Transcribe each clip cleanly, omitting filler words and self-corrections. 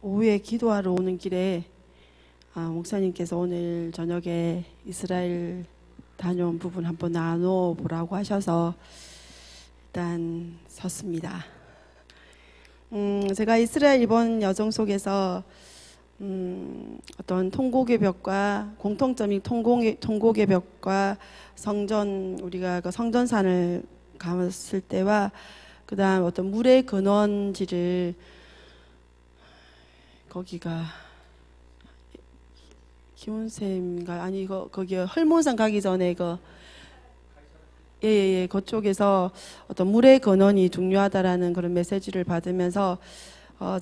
오후에 기도하러 오는 길에 목사님께서 오늘 저녁에 이스라엘 다녀온 부분 한번 나눠보라고 하셔서 일단 섰습니다. 제가 이스라엘 이번 여정 속에서 어떤 통곡의 벽과 공통점이 통곡의 벽과 성전, 우리가 그 성전산을 갔을 때와 그 다음 어떤 물의 근원지를, 거기가 기운샘인가, 아니 거기 헐몬산 가기 전에 그쪽에서 어떤 물의 근원이 중요하다라는 그런 메시지를 받으면서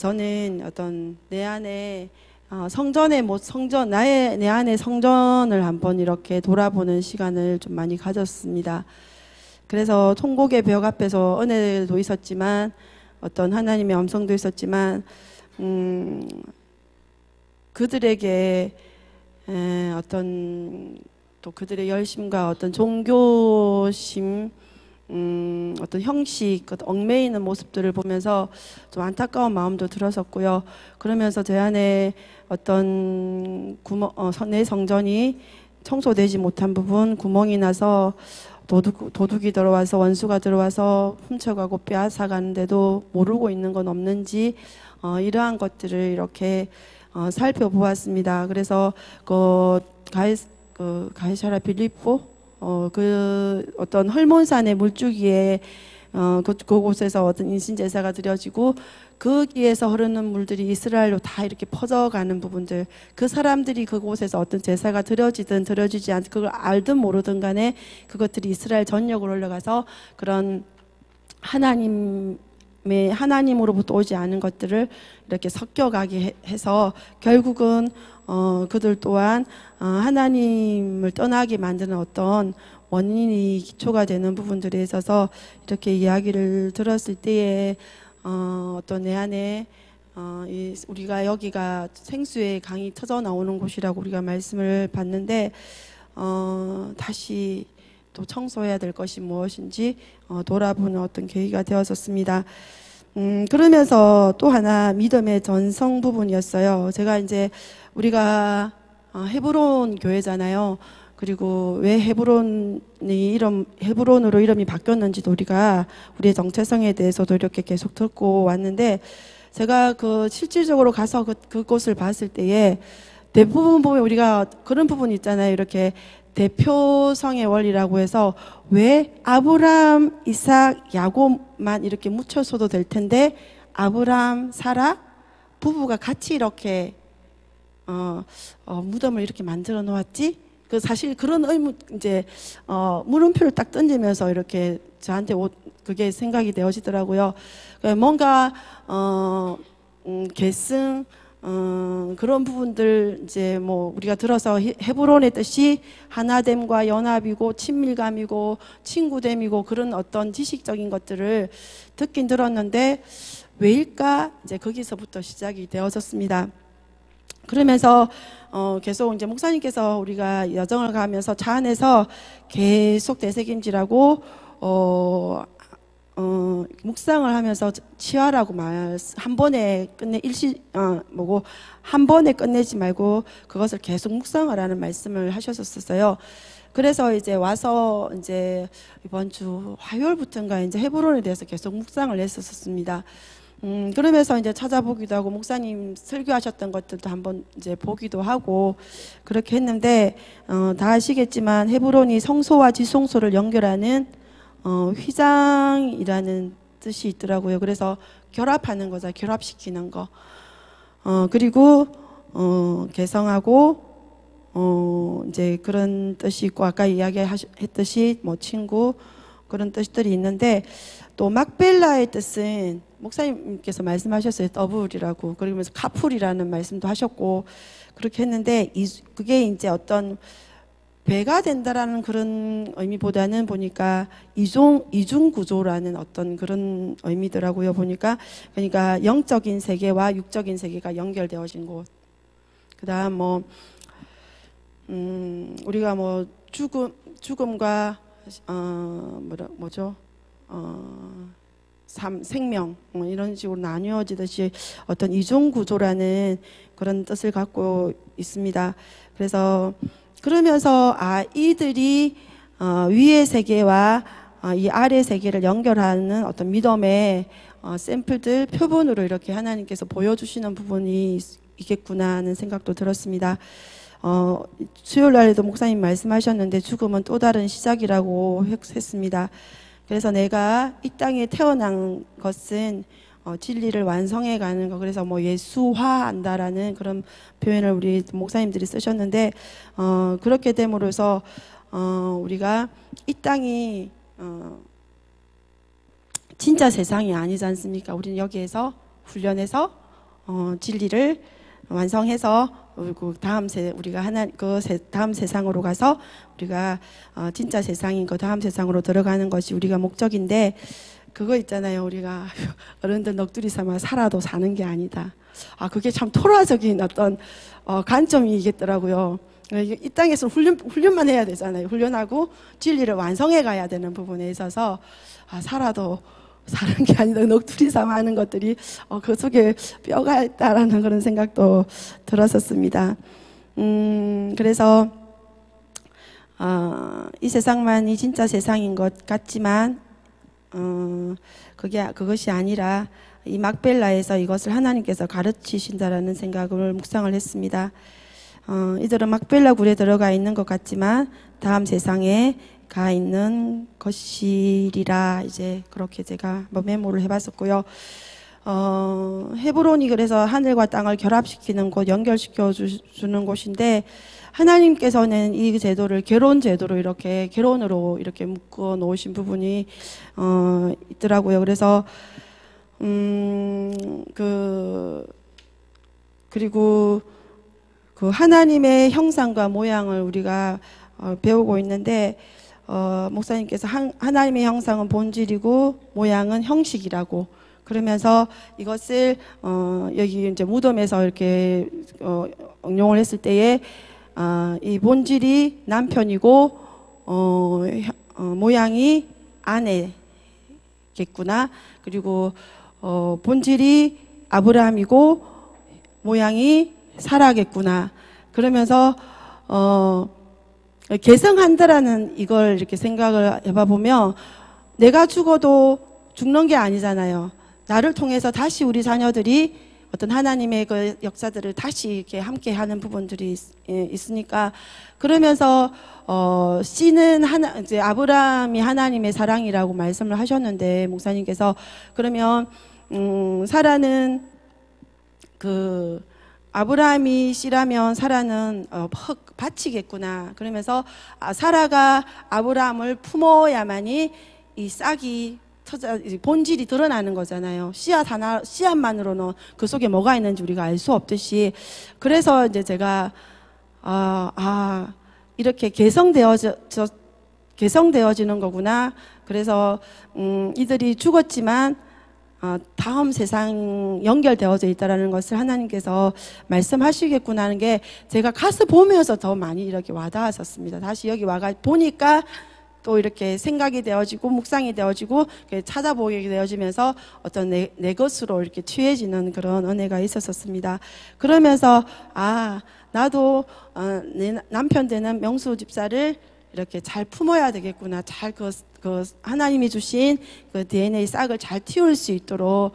저는 어떤 내 안에 내 안에 성전을 한번 이렇게 돌아보는 시간을 좀 많이 가졌습니다. 그래서 통곡의 벽 앞에서 은혜도 있었지만 어떤 하나님의 음성도 있었지만 그들에게 어떤 또 그들의 열심과 어떤 종교심, 어떤 형식, 얽매이는 모습들을 보면서 좀 안타까운 마음도 들었었고요. 그러면서 제 안에 어떤 내 성전이 청소되지 못한 부분, 구멍이 나서 도둑이 들어와서, 원수가 들어와서 훔쳐가고 빼앗아가는데도 모르고 있는 건 없는지 이러한 것들을 이렇게 살펴보았습니다. 그래서 가이사랴 빌립보 그 어떤 헐몬산의 물줄기에 그곳에서 어떤 인신제사가 드려지고 거기에서 흐르는 물들이 이스라엘로 다 이렇게 퍼져가는 부분들, 그 사람들이 그곳에서 어떤 제사가 드려지든 드려지지 않든 그걸 알든 모르든 간에 그것들이 이스라엘 전역으로 흘러가서 그런 하나님으로부터 오지 않은 것들을 이렇게 섞여가게 해서 결국은 그들 또한 하나님을 떠나게 만드는 어떤 원인이 기초가 되는 부분들에 있어서 이렇게 이야기를 들었을 때에 어떤 내 안에 우리가 여기가 생수의 강이 터져 나오는 곳이라고 우리가 말씀을 받는데 다시 또 청소해야 될 것이 무엇인지 돌아보는 어떤 계기가 되었었습니다. 그러면서 또 하나 믿음의 전성 부분이었어요. 제가 이제 우리가 헤브론 교회잖아요. 그리고 왜 헤브론으로 이름이 바뀌었는지도 우리의 정체성에 대해서도 이렇게 계속 듣고 왔는데, 제가 실질적으로 가서 그곳을 봤을 때에 대부분 보면 우리가 그런 부분이 있잖아요. 이렇게 대표성의 원리라고 해서 왜 아브람, 이삭, 야곱만 이렇게 묻혀서도 될 텐데 아브람, 사라 부부가 같이 이렇게 무덤을 이렇게 만들어 놓았지? 사실 그런 의문, 이제 물음표를 딱 던지면서 이렇게 저한테 그게 생각이 되어지더라고요. 뭔가 계승 그런 부분들, 이제 뭐 우리가 들어서 헤브론의 뜻이 하나됨과 연합이고 친밀감이고 친구됨이고 그런 어떤 지식적인 것들을 듣긴 들었는데 왜일까? 이제 거기서부터 시작이 되어졌습니다. 그러면서 계속 이제 목사님께서 우리가 여정을 가면서 차 안에서 계속 되새김질하고 묵상을 하면서 치화라고 한 번에 한 번에 끝내지 말고 그것을 계속 묵상을 하는 말씀을 하셨었어요. 그래서 이제 와서 이제 이번 주 화요일부터인가 이제 헤브론에 대해서 계속 묵상을 했었습니다. 그러면서 이제 찾아보기도 하고 목사님 설교하셨던 것들도 한번 이제 보기도 하고 그렇게 했는데 다 아시겠지만 헤브론이 성소와 지성소를 연결하는 휘장이라는 뜻이 있더라고요. 그래서 결합하는 거죠. 결합시키는 거. 그리고 개성하고 이제 그런 뜻이 있고 아까 이야기했듯이 뭐 친구 그런 뜻들이 있는데, 또 막벨라의 뜻은 목사님께서 말씀하셨어요. 더블이라고. 그러면서 카풀이라는 말씀도 하셨고 그렇게 했는데 그게 이제 어떤 배가 된다라는 그런 의미보다는 보니까 이중 구조라는 어떤 그런 의미더라고요. 보니까 그러니까 영적인 세계와 육적인 세계가 연결되어진 곳. 그다음 우리가 뭐 죽음과 생명 이런 식으로 나뉘어지듯이 어떤 이중 구조라는 그런 뜻을 갖고 있습니다. 그래서 그러면서 이들이 위의 세계와 이 아래 세계를 연결하는 어떤 믿음의 샘플들 표본으로 이렇게 하나님께서 보여주시는 부분이 있겠구나 하는 생각도 들었습니다. 수요일 날에도 목사님 말씀하셨는데 죽음은 또 다른 시작이라고 했습니다. 그래서 내가 이 땅에 태어난 것은 진리를 완성해 가는 거, 그래서 뭐 예수화한다라는 그런 표현을 우리 목사님들이 쓰셨는데 그렇게 됨으로써 우리가 이 땅이 진짜 세상이 아니지 않습니까? 우리는 여기에서 훈련해서 진리를 완성해서 그 다음 우리가 다음 세상으로 가서 우리가 진짜 세상인 그 다음 세상으로 들어가는 것이 우리가 목적인데, 그거 있잖아요. 우리가 어른들 넋두리 삼아 살아도 사는 게 아니다. 그게 참 토라적인 어떤 관점이겠더라고요. 이 땅에서 훈련만 해야 되잖아요. 훈련하고 진리를 완성해 가야 되는 부분에 있어서 살아도 사는 게 아니다. 넋두리 삼아 하는 것들이 그 속에 뼈가 있다라는 그런 생각도 들었었습니다. 그래서 이 세상만이 진짜 세상인 것 같지만 그것이 아니라 이 막벨라에서 이것을 하나님께서 가르치신다라는 생각을 묵상을 했습니다. 이들은 막벨라 굴에 들어가 있는 것 같지만 다음 세상에 가 있는 것이리라, 이제 그렇게 제가 메모를 해봤었고요. 헤브론이 그래서 하늘과 땅을 결합시키는 곳, 연결시켜 주는 곳인데, 하나님께서는 이 제도를 결혼 제도로 이렇게 결혼으로 이렇게 묶어 놓으신 부분이 있더라고요. 그래서 그리고 그 하나님의 형상과 모양을 우리가 배우고 있는데, 목사님께서 하나님의 형상은 본질이고 모양은 형식이라고, 그러면서 이것을 여기 이제 무덤에서 이렇게 응용을 했을 때에 이 본질이 남편이고 모양이 아내겠구나. 그리고 본질이 아브라함이고 모양이 사라겠구나. 그러면서 계승한다라는 이걸 이렇게 생각을 해봐보면, 내가 죽어도 죽는 게 아니잖아요. 나를 통해서 다시 우리 자녀들이 어떤 하나님의 그 역사들을 다시 이렇게 함께 하는 부분들이 있으니까, 그러면서 씨는 이제 아브라함이 하나님의 사랑이라고 말씀을 하셨는데, 목사님께서 그러면 사라는 아브라함이 씨라면 사라는 밭이겠구나. 그러면서 사라가 아브라함을 품어야만이 이 싹이 본질이 드러나는 거잖아요. 씨앗만으로는 그 속에 뭐가 있는지 우리가 알 수 없듯이, 그래서 이제 제가 이렇게 개성되어지는 거구나. 그래서 이들이 죽었지만 다음 세상 연결되어져 있다라는 것을 하나님께서 말씀하시겠구나 하는 게 제가 가서 보면서 더 많이 이렇게 와닿았었습니다. 다시 여기 와가 보니까 또 이렇게 생각이 되어지고 묵상이 되어지고 찾아보게 되어지면서 어떤 내 것으로 이렇게 취해지는 그런 은혜가 있었습니다. 그러면서 나도 내 남편 되는 명수 집사를 이렇게 잘 품어야 되겠구나. 잘 하나님이 주신 그 DNA 싹을 잘 틔울 수 있도록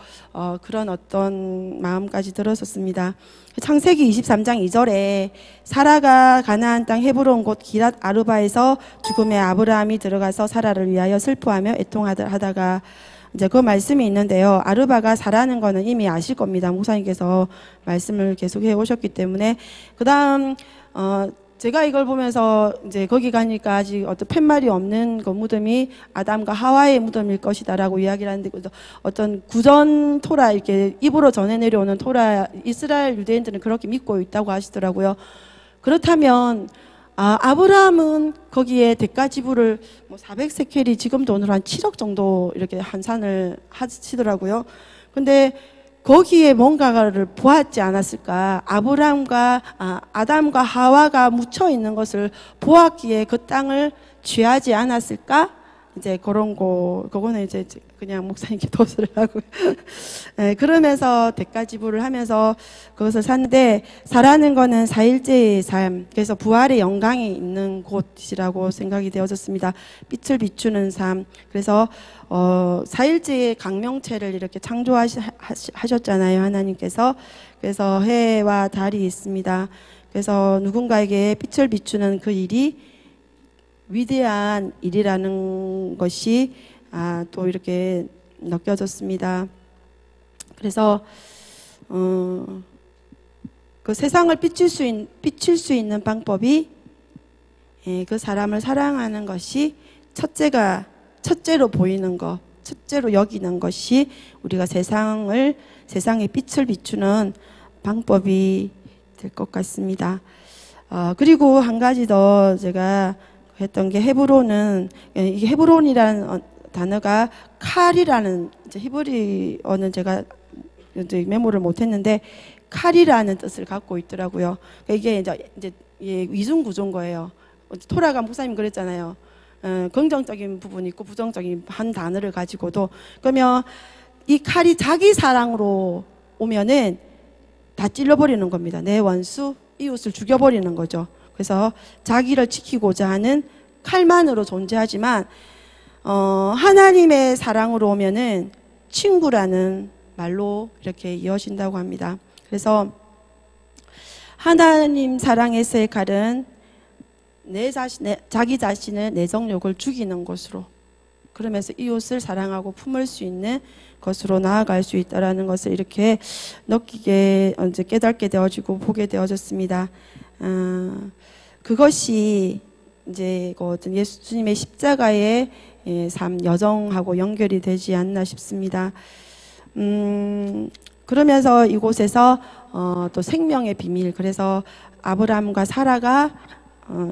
그런 어떤 마음까지 들었었습니다. 창세기 23장 2절에 사라가 가나안 땅 헤브론 곧 기랏 아르바에서 죽음의 아브라함이 들어가서 사라를 위하여 슬퍼하며 애통하다가, 이제 그 말씀이 있는데요. 아르바가 사라는 거는 이미 아실 겁니다. 목사님께서 말씀을 계속 해 오셨기 때문에. 그 다음 제가 이걸 보면서 이제 거기 가니까 아직 어떤 팻말이 없는 그 무덤이 아담과 하와의 무덤일 것이다라고 이야기를 하는데, 어떤 구전 토라, 이렇게 입으로 전해 내려오는 토라, 이스라엘 유대인들은 그렇게 믿고 있다고 하시더라고요. 그렇다면 아브라함은 거기에 대가 지불을 400세켈이 지금 돈으로 한 7억 정도 이렇게 환산을 하시더라고요. 근데 거기에 뭔가를 보았지 않았을까? 아브라함과 아담과 하와가 묻혀 있는 것을 보았기에 그 땅을 취하지 않았을까? 이제 그런 거, 그거는 이제 그냥 목사님께 도서를 하고, 예, 그러면서 대가 지불을 하면서 그것을 샀는데, 사라는 거는 4일째의 삶, 그래서 부활의 영광이 있는 곳이라고 생각이 되어졌습니다. 빛을 비추는 삶. 그래서, 4일째의 강명체를 이렇게 창조하셨잖아요, 하나님께서. 그래서 해와 달이 있습니다. 그래서 누군가에게 빛을 비추는 그 일이 위대한 일이라는 것이 또 이렇게 느껴졌습니다. 그래서 그 세상을 비칠 수 있는 방법이 그 사람을 사랑하는 것이 첫째로 보이는 것, 첫째로 여기는 것이 우리가 세상의 빛을 비추는 방법이 될 것 같습니다. 그리고 한 가지 더 제가 했던 게 이게 헤브론이라는 단어가 칼이라는 히브리어는 제가 이제 메모를 못했는데 칼이라는 뜻을 갖고 있더라고요. 이게 이제 위중 구조인 거예요. 토라가 목사님 그랬잖아요. 긍정적인 부분이 있고 부정적인 한 단어를 가지고도 그러면 이 칼이 자기 사랑으로 오면은 다 찔러버리는 겁니다. 내 원수 이웃을 죽여버리는 거죠. 그래서 자기를 지키고자 하는 칼만으로 존재하지만 하나님의 사랑으로 오면은 친구라는 말로 이렇게 이어진다고 합니다. 그래서 하나님 사랑에서의 칼은 자기 자신의 내정욕을 죽이는 것으로, 그러면서 이웃을 사랑하고 품을 수 있는 것으로 나아갈 수 있다라는 것을 이렇게 느끼게 이제 깨닫게 되어지고 보게 되어졌습니다. 그것이 이제 어떤 예수님의 십자가의 삶, 여정하고 연결이 되지 않나 싶습니다. 그러면서 이곳에서 또 생명의 비밀, 그래서 아브라함과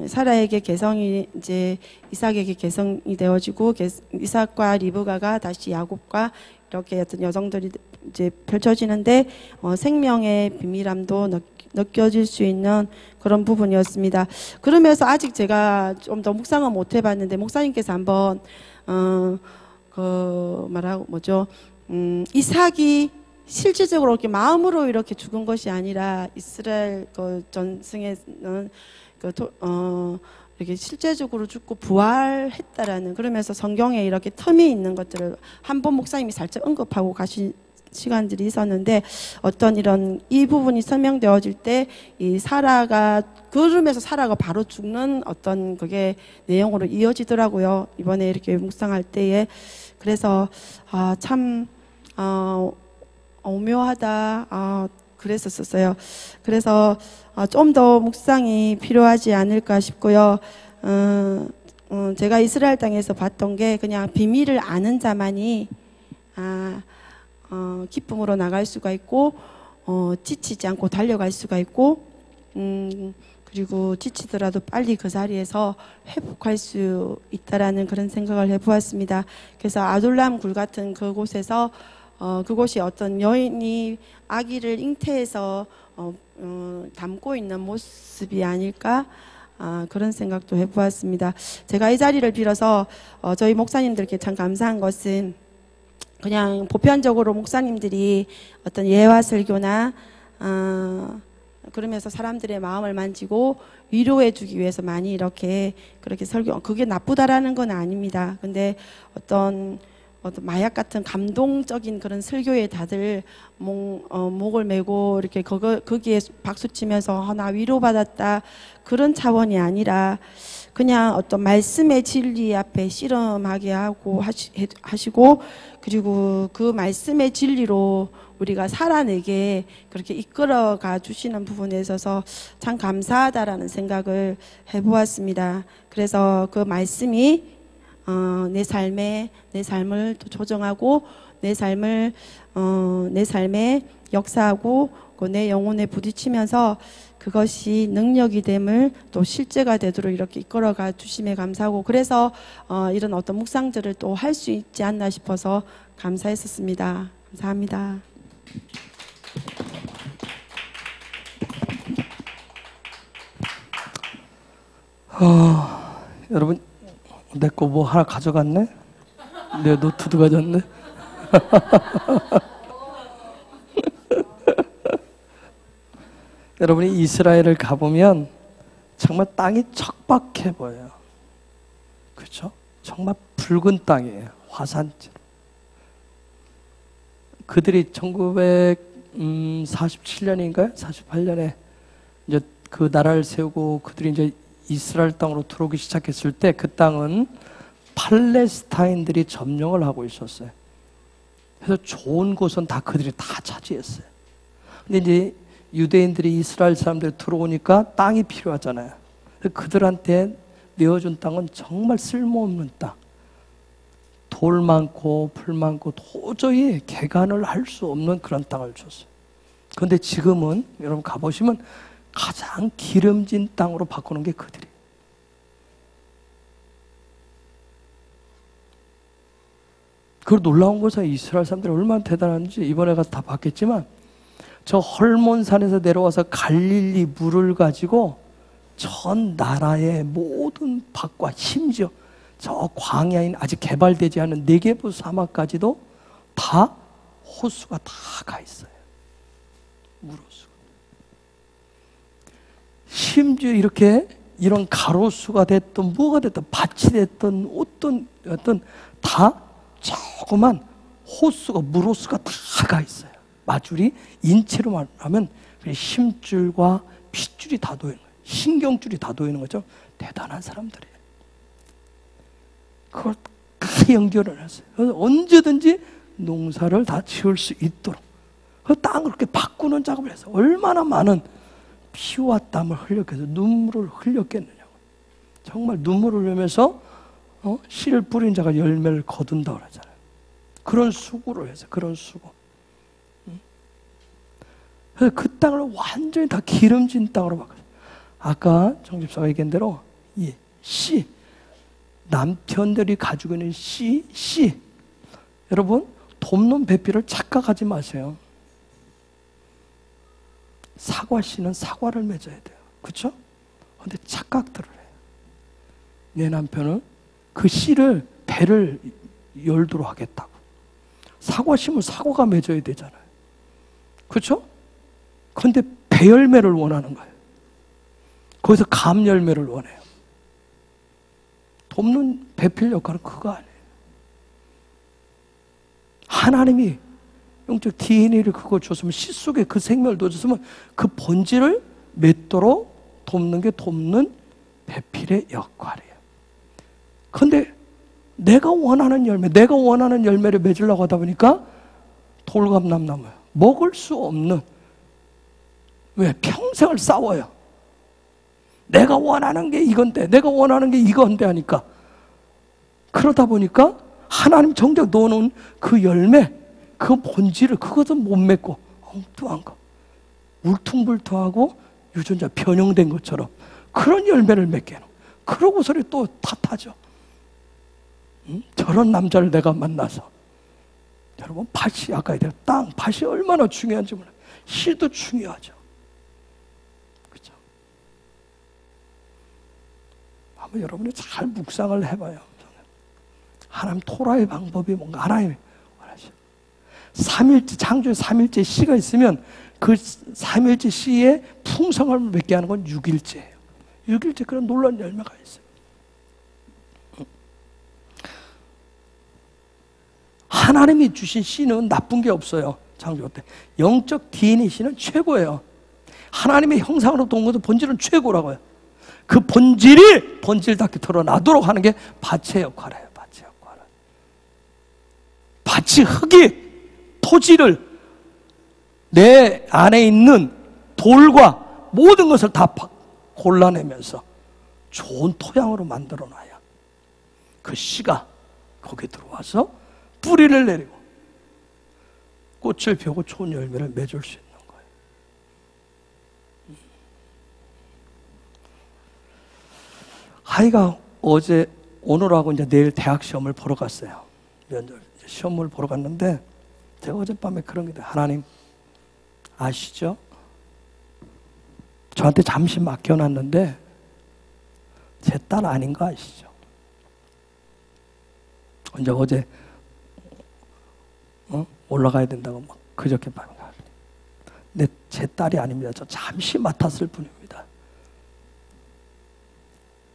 사라에게 개성이 이제 이삭에게 개성이 되어지고 이삭과 리브가가 다시 야곱과 이렇게 어떤 여정들이 이제 펼쳐지는데 생명의 비밀함도 느껴질 수 있는 그런 부분이었습니다. 그러면서 아직 제가 좀 더 묵상은 못 해봤는데 목사님께서 한번 이삭이 실질적으로 이렇게 마음으로 이렇게 죽은 것이 아니라 이스라엘 그 전승에는 이렇게 실제적으로 죽고 부활했다라는, 그러면서 성경에 이렇게 텀이 있는 것들을 한번 목사님이 살짝 언급하고 가신 시간들이 있었는데, 어떤 이 부분이 설명되어질 때 이 사라가 그러면서 사라가 바로 죽는 어떤 그게 내용으로 이어지더라고요. 이번에 이렇게 묵상할 때에. 그래서 참 오묘하다 그랬었어요. 그래서 좀 더 묵상이 필요하지 않을까 싶고요. 제가 이스라엘 땅에서 봤던 게 그냥 비밀을 아는 자만이 기쁨으로 나갈 수가 있고 지치지 않고 달려갈 수가 있고 그리고 지치더라도 빨리 그 자리에서 회복할 수 있다라는 그런 생각을 해보았습니다. 그래서 아둘람 굴 같은 그곳에서 그곳이 어떤 여인이 아기를 잉태해서 담고 있는 모습이 아닐까 그런 생각도 해보았습니다. 제가 이 자리를 빌어서 저희 목사님들께 참 감사한 것은 그냥 보편적으로 목사님들이 어떤 예화 설교나 그러면서 사람들의 마음을 만지고 위로해 주기 위해서 많이 이렇게 그렇게 설교, 그게 나쁘다라는 건 아닙니다. 근데 어떤 마약 같은 감동적인 그런 설교에 다들 목을 메고 이렇게 거기에 박수 치면서 나 위로받았다 그런 차원이 아니라 그냥 어떤 말씀의 진리 앞에 씨름하게 하시고 그리고 그 말씀의 진리로 우리가 살아내게 그렇게 이끌어가 주시는 부분에 있어서 참 감사하다라는 생각을 해보았습니다. 그래서 그 말씀이 내 삶을 또 조정하고 내 삶에 역사하고 내 영혼에 부딪히면서 그것이 능력이 됨을 또 실제가 되도록 이렇게 이끌어가 주심에 감사하고, 그래서 이런 어떤 묵상들을 또 할 수 있지 않나 싶어서 감사했었습니다. 감사합니다. 여러분 내 거 뭐 하나 가져갔네? 내 노트도 가졌네? 여러분이 이스라엘을 가보면 정말 땅이 척박해 보여요. 그렇죠? 정말 붉은 땅이에요. 화산지. 그들이 1947년인가요? 48년에 이제 그 나라를 세우고 그들이 이제 이스라엘 땅으로 들어오기 시작했을 때 그 땅은 팔레스타인들이 점령을 하고 있었어요. 그래서 좋은 곳은 다 그들이 다 차지했어요. 근데 이제 유대인들이 이스라엘 사람들이 들어오니까 땅이 필요하잖아요. 그들한테 내어준 땅은 정말 쓸모없는 땅. 돌 많고 풀 많고 도저히 개간을 할 수 없는 그런 땅을 줬어요. 그런데 지금은 여러분 가보시면 가장 기름진 땅으로 바꾸는 게 그들이에요. 그 놀라운 것은 이스라엘 사람들이 얼마나 대단한지 이번에 가서 다 봤겠지만 저 헐몬산에서 내려와서 갈릴리 물을 가지고 전 나라의 모든 밭과 심지어 저 광야인 아직 개발되지 않은 네게부 사막까지도 다 호수가 다 가 있어요. 물호수. 심지어 이렇게 이런 가로수가 됐든 뭐가 됐든 밭이 됐든 어떤 다 조그만 호수가 물호수가 다 가 있어요. 마줄이 인체로 말하면 힘줄과 핏줄이 다 놓이는 거예요. 신경줄이 다 놓이는 거죠. 대단한 사람들이에요. 그걸 다 연결을 했어요. 그래서 언제든지 농사를 다 지을 수 있도록 그 땅을 그렇게 바꾸는 작업을 해서 얼마나 많은 피와 땀을 흘렸겠어, 눈물을 흘렸겠느냐고. 정말 눈물을 흘리면서 씨를 뿌린 자가 열매를 거둔다 그러잖아요. 그런 수고를 해서 그런 수고. 그래서 그 땅을 완전히 다 기름진 땅으로 바꿨어요. 아까 정집사가 얘기한 대로 이 씨, 남편들이 가지고 있는 씨. 여러분 돕는 배필을 착각하지 마세요. 사과 씨는 사과를 맺어야 돼요. 그렇죠? 근데 착각들을 해요. 내 남편은 그 씨를 배를 열도록 하겠다고. 사과 심으면 사과가 맺어야 되잖아요. 그렇죠? 근데 배 열매를 원하는 거예요. 거기서 감 열매를 원해요. 돕는 배필 역할은 그거 아니에요. 하나님이 영적 DNA를 그거 줬으면 씨 속에 그 생명을 넣어줬으면 그 본질을 맺도록 돕는 게 돕는 배필의 역할이에요. 그런데 내가 원하는 열매를 맺으려고 하다 보니까 돌감남나무예요. 먹을 수 없는, 왜? 평생을 싸워요. 내가 원하는 게 이건데, 내가 원하는 게 이건데 하니까. 그러다 보니까 하나님 정작 넣어놓은 그 열매, 그 본질을 그것은 못 맺고 엉뚱한 거, 울퉁불퉁하고 유전자 변형된 것처럼 그런 열매를 맺게 해놓은. 그러고서는 또 탓하죠. 저런 남자를 내가 만나서. 여러분 밭이, 아까 얘기한 땅, 밭이 얼마나 중요한지 몰라요. 씨도 중요하죠. 그렇죠? 한번 여러분이 잘 묵상을 해봐요. 하나님 토라의 방법이 뭔가 하나님 원하시죠. 창조의 3일째 씨가 있으면 그 3일째 씨의 풍성함을 맺게 하는 건 6일째예요. 6일째 그런 놀라운 열매가 있어요. 하나님이 주신 씨는 나쁜 게 없어요. 창조 때 영적 DNA 씨는 최고예요. 하나님의 형상으로 온 것은 본질은 최고라고요. 그 본질이 본질답게 드러나도록 하는 게 밭의 역할이에요. 밭의 역할은. 밭이 흙이 토지를 내 안에 있는 돌과 모든 것을 다 골라내면서 좋은 토양으로 만들어놔야 그 씨가 거기에 들어와서 뿌리를 내리고 꽃을 펴고 좋은 열매를 맺을 수 있는 거예요. 아이가 오늘하고 이제 내일 대학 시험을 보러 갔어요. 면접 시험을 보러 갔는데 제가 어젯밤에 그런 게 돼요. 하나님 아시죠? 저한테 잠시 맡겨놨는데 제 딸 아닌 거 아시죠? 이제 어제 올라가야 된다고 막 그저께 밤에 가. 근데 제 딸이 아닙니다. 저 잠시 맡았을 뿐입니다.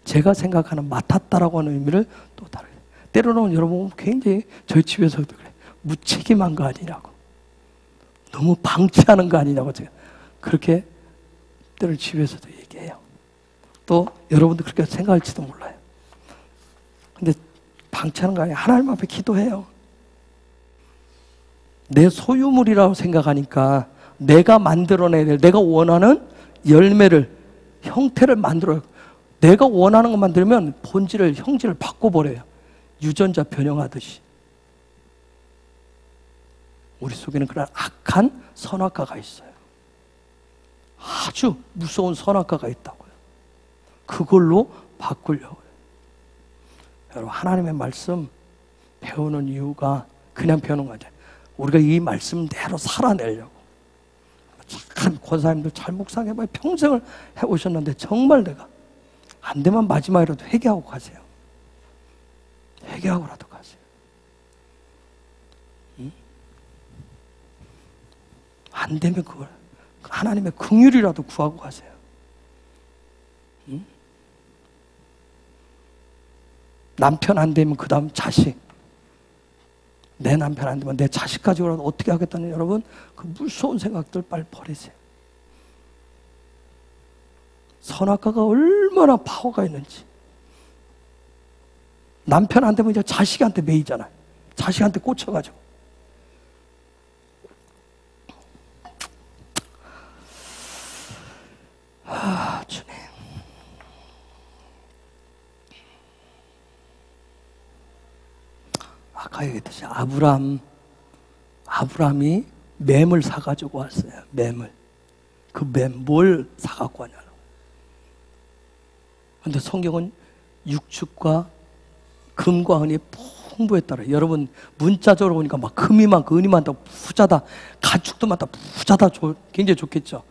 제가 생각하는 맡았다라고 하는 의미를 또 다르게. 때로는 여러분 굉장히 저희 집에서도 그래. 무책임한 거 아니냐고. 너무 방치하는 거 아니냐고 제가 그렇게 때로 집에서도 얘기해요. 또 여러분도 그렇게 생각할지도 몰라요. 근데 방치하는 거 아니에요. 하나님 앞에 기도해요. 내 소유물이라고 생각하니까 내가 만들어내야 될, 내가 원하는 열매를, 형태를 만들어요. 내가 원하는 거 만들면 본질을, 형질을 바꿔버려요. 유전자 변형하듯이. 우리 속에는 그런 악한 선악과가 있어요. 아주 무서운 선악과가 있다고요. 그걸로 바꾸려고요. 여러분, 하나님의 말씀 배우는 이유가 그냥 배우는 거 아니에요. 우리가 이 말씀대로 살아내려고. 참 권사님들 잘 묵상해봐요. 평생을 해오셨는데 정말 내가 안 되면 마지막이라도 회개하고 가세요. 회개하고라도 가세요. 응? 안 되면 그걸 하나님의 긍휼이라도 구하고 가세요. 응? 남편 안 되면 그 다음 자식. 내 남편 안 되면 내 자식 가지고라도 어떻게 하겠다는 여러분 그 무서운 생각들 빨리 버리세요. 선악과가 얼마나 파워가 있는지. 남편 안 되면 이제 자식한테 매이잖아요. 자식한테 꽂혀가지고. 주님. 아까 얘기했듯이 아브라함이 맴을 사가지고 왔어요. 맴을. 그 맴 뭘 사갖고 왔냐고. 근데 성경은 육축과 금과 은이 풍부했더라. 여러분 문자적으로 보니까 막 금이 많고 은이 많다, 부자다, 가축도 많다, 부자다, 굉장히 좋겠죠.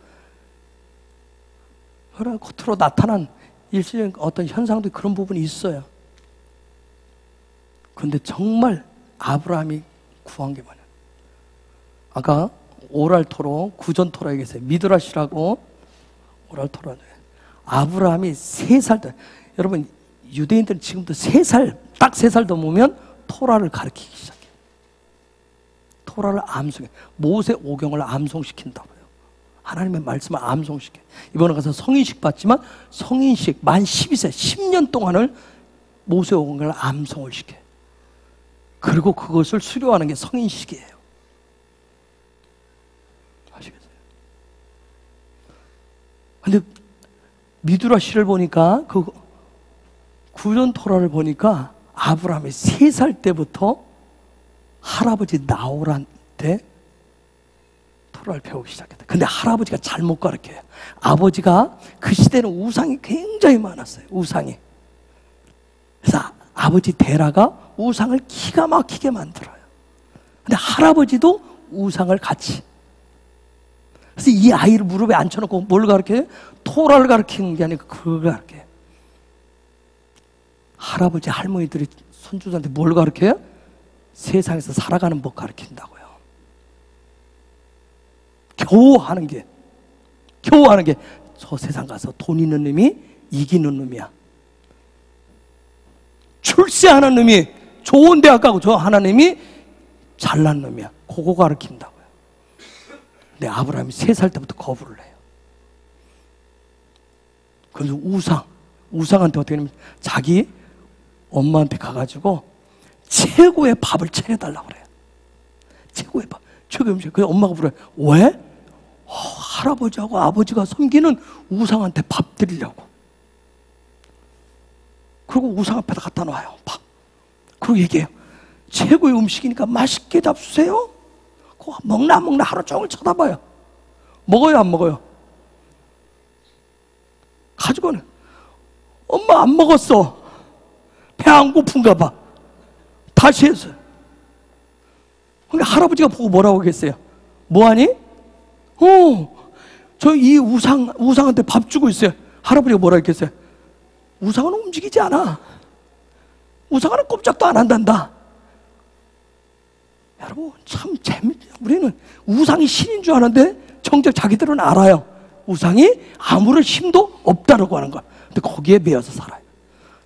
그러나 겉으로 나타난 일시적인 어떤 현상도 그런 부분이 있어요. 그런데 정말 아브라함이 구한 게 뭐냐. 아까 오랄 토로, 구전 토라에 계세요. 미드라시라고 오랄 토라에. 아브라함이 3살 때, 여러분 유대인들은 지금도 3살, 딱 3살 넘으면 토라를 가르치기 시작해요. 토라를 암송해. 모세 오경을 암송시킨다고요. 하나님의 말씀을 암송시켜요. 이번에 가서 성인식 받지만 성인식 만 12세, 10년 동안을 모세 오경을 암송을 시켜요. 그리고 그것을 수료하는 게 성인식이에요. 아시겠어요? 근데 미드라시를 보니까 그 구전 토라를 보니까 아브라함이 3살 때부터 할아버지 나홀한테 토라를 배우기 시작했다. 근데 할아버지가 잘못 가르쳐요. 아버지가 그 시대는 우상이 굉장히 많았어요. 우상이. 그래서 아버지 데라가 우상을 기가 막히게 만들어요. 근데 할아버지도 우상을 같이. 그래서 이 아이를 무릎에 앉혀놓고 뭘 가르쳐요? 토라를 가르치는 게 아니고 그걸 가르쳐요. 할아버지 할머니들이 손주들한테 뭘 가르쳐요? 세상에서 살아가는 법 가르친다고요. 겨우 하는 게 저 세상 가서 돈 있는 놈이 이기는 놈이야. 출세하는 놈이 좋은 대학 가고 저 하나님이 잘난 놈이야. 그거 가르친다고요. 근데 아브라함이 3살 때부터 거부를 해요. 그래서 우상한테 어떻게 하냐면 자기 엄마한테 가가지고 최고의 밥을 차려달라고 그래요. 최고의 밥, 최고의 음식. 그래서 엄마가 물어요. 왜? 할아버지하고 아버지가 섬기는 우상한테 밥 드리려고. 그리고 우상 앞에다 갖다 놔요. 밥. 그리고 얘기해요. 최고의 음식이니까 맛있게 잡수세요. 그거 먹나 안 먹나 하루 종일 쳐다봐요. 먹어요 안 먹어요? 가지고는 엄마 안 먹었어. 배 안 고픈가 봐. 다시 했어요. 근데 할아버지가 보고 뭐라고 하겠어요? 뭐하니? 저 이 우상한테 밥 주고 있어요. 할아버지가 뭐라 했겠어요? 우상은 움직이지 않아. 우상은 꼼짝도 안 한단다. 여러분 참 우리는 우상이 신인 줄 아는데 정작 자기들은 알아요. 우상이 아무런 힘도 없다라고 하는 거야. 근데 거기에 매여서 살아요.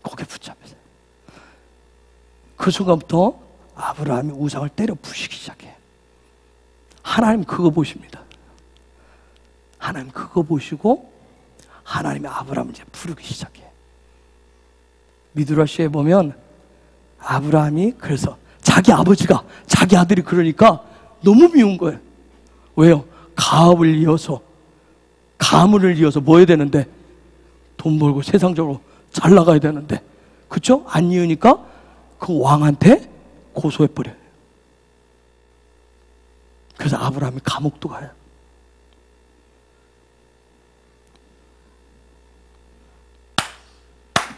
거기에 붙잡혀서. 그 순간부터 아브라함이 우상을 때려 부시기 시작해. 하나님 그거 보십니다. 하나님 그거 보시고 하나님이 아브라함을 이제 부르기 시작해. 미드라시에 보면 아브라함이 그래서 자기 아버지가 자기 아들이 그러니까 너무 미운 거예요. 왜요? 가업을 이어서 가문을 이어서 뭐 해야 되는데 돈 벌고 세상적으로 잘 나가야 되는데 그쵸? 안 이으니까 그 왕한테 고소해버려요. 그래서 아브라함이 감옥도 가요.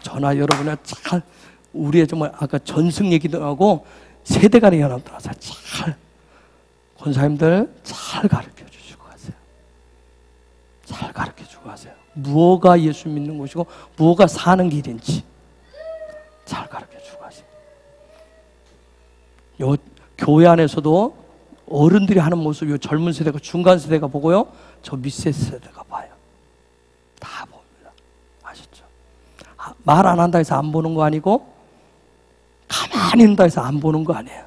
저나 여러분의 잘 우리의 정말 아까 전승 얘기도 하고 세대 간의 연합도 하세요. 잘 권사님들 잘 가르쳐 주시고 가세요. 잘 가르쳐 주고 가세요. 무엇가 예수 믿는 것이고 무엇가 사는 길인지 잘 가르쳐 주고 가세요. 요 교회 안에서도 어른들이 하는 모습, 요 젊은 세대가 중간 세대가 보고요, 저 밑세 세대가 봐요. 다 봅니다. 아시죠? 말 안 한다 해서 안 보는 거 아니고 가만히 있는다 해서 안 보는 거 아니에요.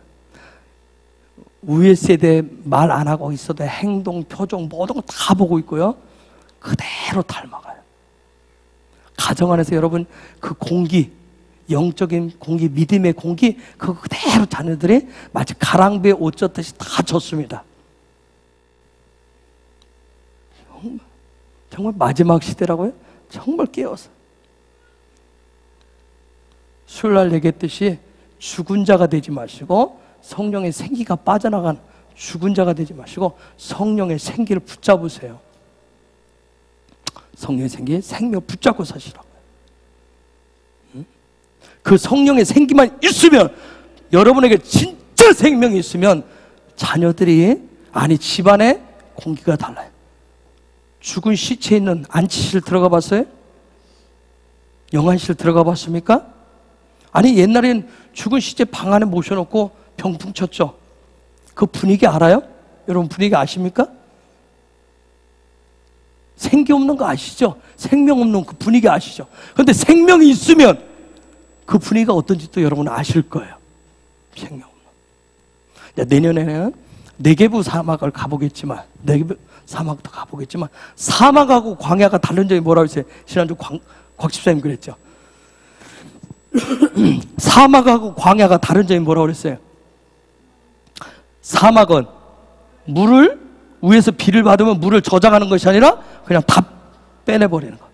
위에 세대 말 안 하고 있어도 행동, 표정 모든 거 다 보고 있고요. 그대로 닮아가요. 가정 안에서 여러분 그 공기, 영적인 공기, 믿음의 공기 그거 그대로 자녀들이 마치 가랑비에 옷 젖듯이 다 젖습니다. 정말 마지막 시대라고요? 정말 깨워서. 수요일날 얘기했듯이 죽은 자가 되지 마시고 성령의 생기가 빠져나간 죽은 자가 되지 마시고 성령의 생기를 붙잡으세요. 성령의 생기, 생명 붙잡고 사시라고요. 그 성령의 생기만 있으면 여러분에게 진짜 생명이 있으면 자녀들이 아니 집안에 공기가 달라요. 죽은 시체 있는 안치실 들어가 봤어요? 영안실 들어가 봤습니까? 아니 옛날엔 죽은 시체 방 안에 모셔놓고 병풍 쳤죠. 그 분위기 알아요? 여러분 분위기 아십니까? 생기 없는 거 아시죠? 생명 없는 그 분위기 아시죠? 그런데 생명이 있으면 그 분위기가 어떤지 또 여러분은 아실 거예요. 생명 없는. 내년에는 네게부 사막을 가보겠지만 네게부 사막도 가보겠지만 사막하고 광야가 다른 점이 뭐라고 했어요? 지난주 곽 집사님 그랬죠. 사막하고 광야가 다른 점이 뭐라고 그랬어요? 사막은 물을 위에서 비를 받으면 물을 저장하는 것이 아니라 그냥 다 빼내버리는 거.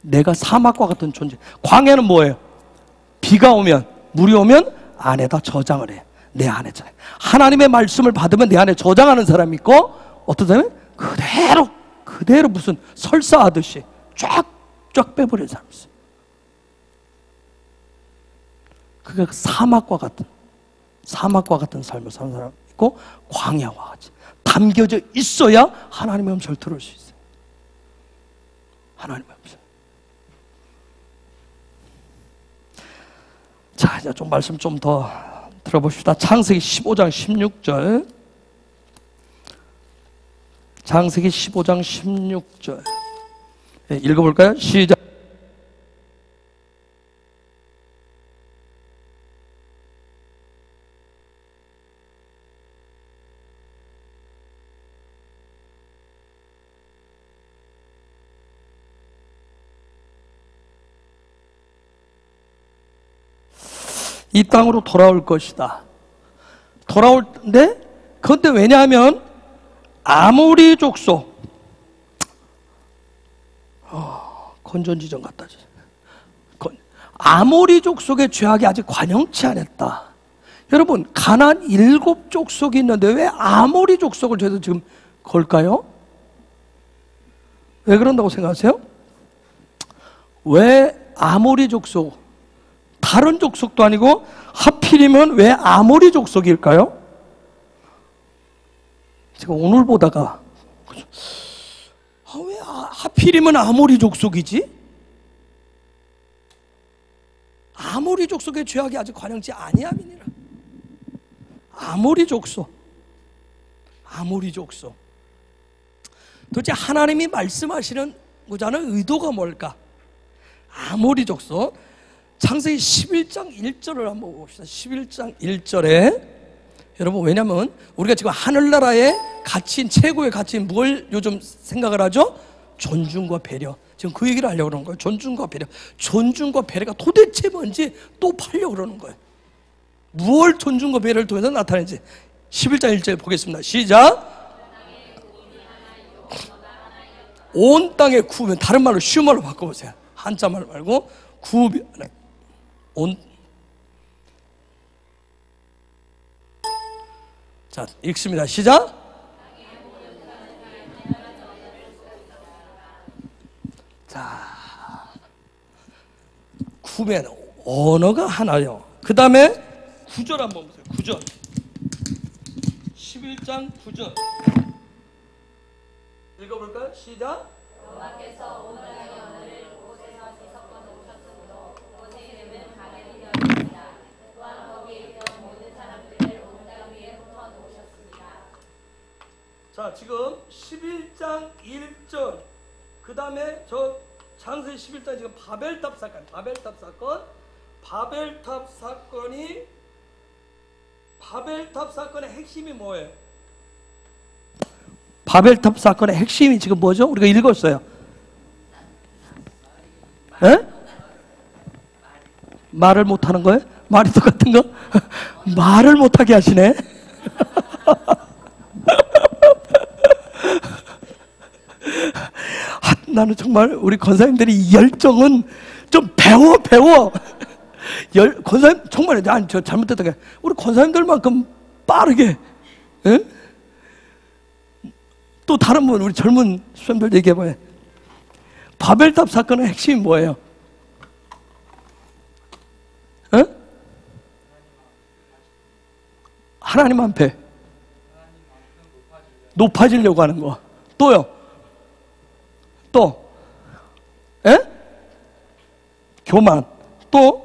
내가 사막과 같은 존재. 광야는 뭐예요? 비가 오면 물이 오면 안에다 저장을 해요. 내 안에 저장. 하나님의 말씀을 받으면 내 안에 저장하는 사람이 있고 어떤 사람은 그대로 무슨 설사하듯이 쫙 빼버리는 사람이 있어요. 그게 사막과 같은 삶을 사는 사람 있고 광야와 같이 담겨져 있어야 하나님의 음성을 들을 수 있어요. 하나님의 음성. 자, 이제 좀 말씀 좀 더 들어봅시다. 창세기 15장 16절. 창세기 15장 16절. 네, 읽어볼까요? 시작. 이 땅으로 돌아올 것이다. 돌아올때 그런데 왜냐하면 아모리 족속 건전지전 갖다 주세요. 아모리 족속의 죄악이 아직 관영치 않았다. 여러분 가나안 7족속이 있는데 왜 아모리 족속을 저희도 지금 걸까요? 왜 그런다고 생각하세요? 왜 아모리 족속? 다른 족속도 아니고 하필이면 왜 아모리 족속일까요? 제가 오늘 보다가 왜 하필이면 아모리 족속이지? 아모리 족속의 죄악이 아직 관영치 아니함이니라. 아무리 족소. 도대체 하나님이 말씀하시는 고자는 의도가 뭘까? 아무리 족소. 창세기 11장 1절을 한번 봅시다. 11장 1절에 여러분, 왜냐면 우리가 지금 하늘나라의 가치인, 최고의 가치인 뭘 요즘 생각을 하죠? 존중과 배려. 지금 그 얘기를 하려고 그러는 거예요. 존중과 배려. 존중과 배려가 도대체 뭔지 또 파려고 그러는 거예요. 무엇을 존중과 배려를 통해서 나타내는지 11장 1절 보겠습니다. 시작. 온 땅에 구우면, 다른 말로 쉬운 말로 바꿔보세요. 한자 말 말고 구우면 자, 읽습니다. 시작. 자, 구우면 언어가 하나요. 그 다음에 9절 한번 보세요. 9절 11장 9절 읽어볼까요? 시작. 여호와께서 온 땅의 언어를 그곳에서 섞어 놓으셨으므로 그곳의 이름은 바벨이 되었습니다. 또한 거기에 있던 모든 사람들을 온 땅 위에 흩어 놓으셨습니다. 자, 지금 11장 1절 그 다음에 저 창세기 11장 지금 바벨탑 사건의 핵심이 뭐예요? 바벨탑 사건의 핵심이 지금 뭐죠? 우리가 읽었어요. 에? 말을 못하는 거예요? 말이 똑같은 거? 말을 못하게 하시네. 나는 정말 우리 권사님들이 열정은 좀 배워. 권사님 정말, 아니 저 잘못했던 게, 우리 권사님들만큼 빠르게, 에? 또 다른 분, 우리 젊은 수험들 얘기해봐요. 바벨탑 사건의 핵심이 뭐예요? 에? 하나님 앞에 높아지려고 하는 거. 또요? 또? 에? 교만. 또?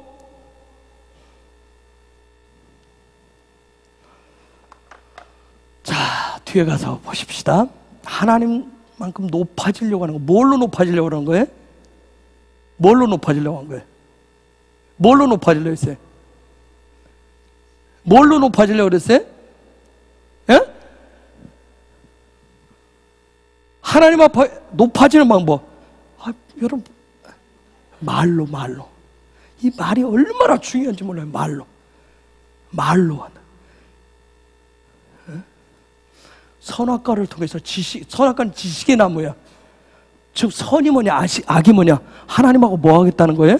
자, 뒤에 가서 보십시다. 하나님만큼 높아지려고 하는 거. 뭘로 높아지려고 하는 거예요? 뭘로 높아지려고 하는 거예요? 뭘로 높아지려고 했어요? 뭘로 높아지려고 그랬어요? 예? 하나님 앞에 높아지는 방법. 여러분, 말로. 이 말이 얼마나 중요한지 몰라요. 말로 하는. 선악과를 통해서 선악과는 지식의 나무야. 즉 선이 뭐냐, 악이 뭐냐, 하나님하고 뭐 하겠다는 거예요?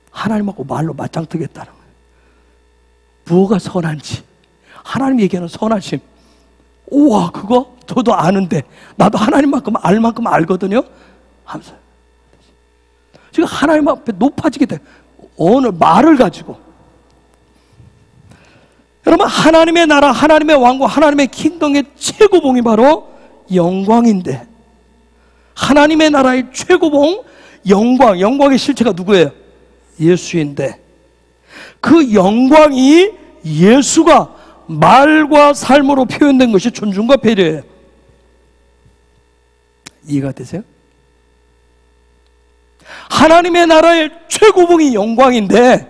하나님하고 말로 맞짱 뜨겠다는 거예요. 무엇가 선한지, 하나님 얘기하는 선하심. 우와, 그거 저도 아는데 나도 하나님만큼 알 만큼 알거든요 하면서 지금 하나님 앞에 높아지게 돼. 어느 말을 가지고. 여러분, 하나님의 나라, 하나님의 왕국, 하나님의 킹덤의 최고봉이 바로 영광인데, 하나님의 나라의 최고봉, 영광의 실체가 누구예요? 예수인데, 그 영광이 예수가 말과 삶으로 표현된 것이 존중과 배려예요. 이해가 되세요? 하나님의 나라의 최고봉이 영광인데,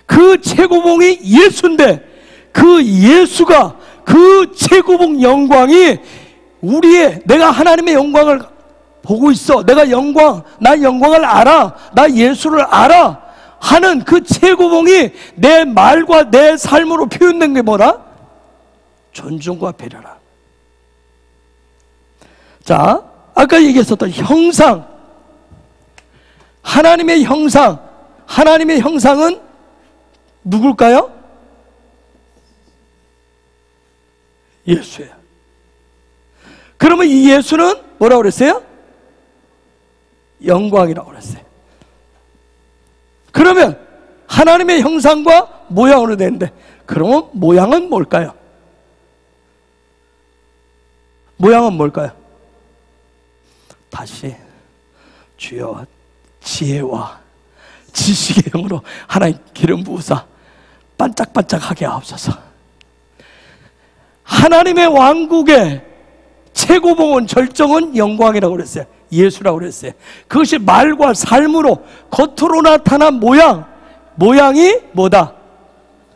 그 최고봉이 예수인데, 그 예수가, 그 최고봉 영광이 내가 하나님의 영광을 보고 있어, 나 영광을 알아, 나 예수를 알아 하는 그 최고봉이 내 말과 내 삶으로 표현된 게 뭐라? 존중과 배려라. 자, 아까 얘기했었던 형상, 하나님의 형상은 누굴까요? 예수예요. 그러면 이 예수는 뭐라고 그랬어요? 영광이라고 그랬어요. 그러면 하나님의 형상과 모양으로 되는데, 그러면 모양은 뭘까요? 다시 주여 지혜와 지식의 영으로 하나님 기름 부으사 반짝반짝하게 하옵소서. 하나님의 왕국의 최고봉은 절정은 영광이라고 그랬어요. 예수라고 그랬어요. 그것이 말과 삶으로 겉으로 나타난 모양이 뭐다?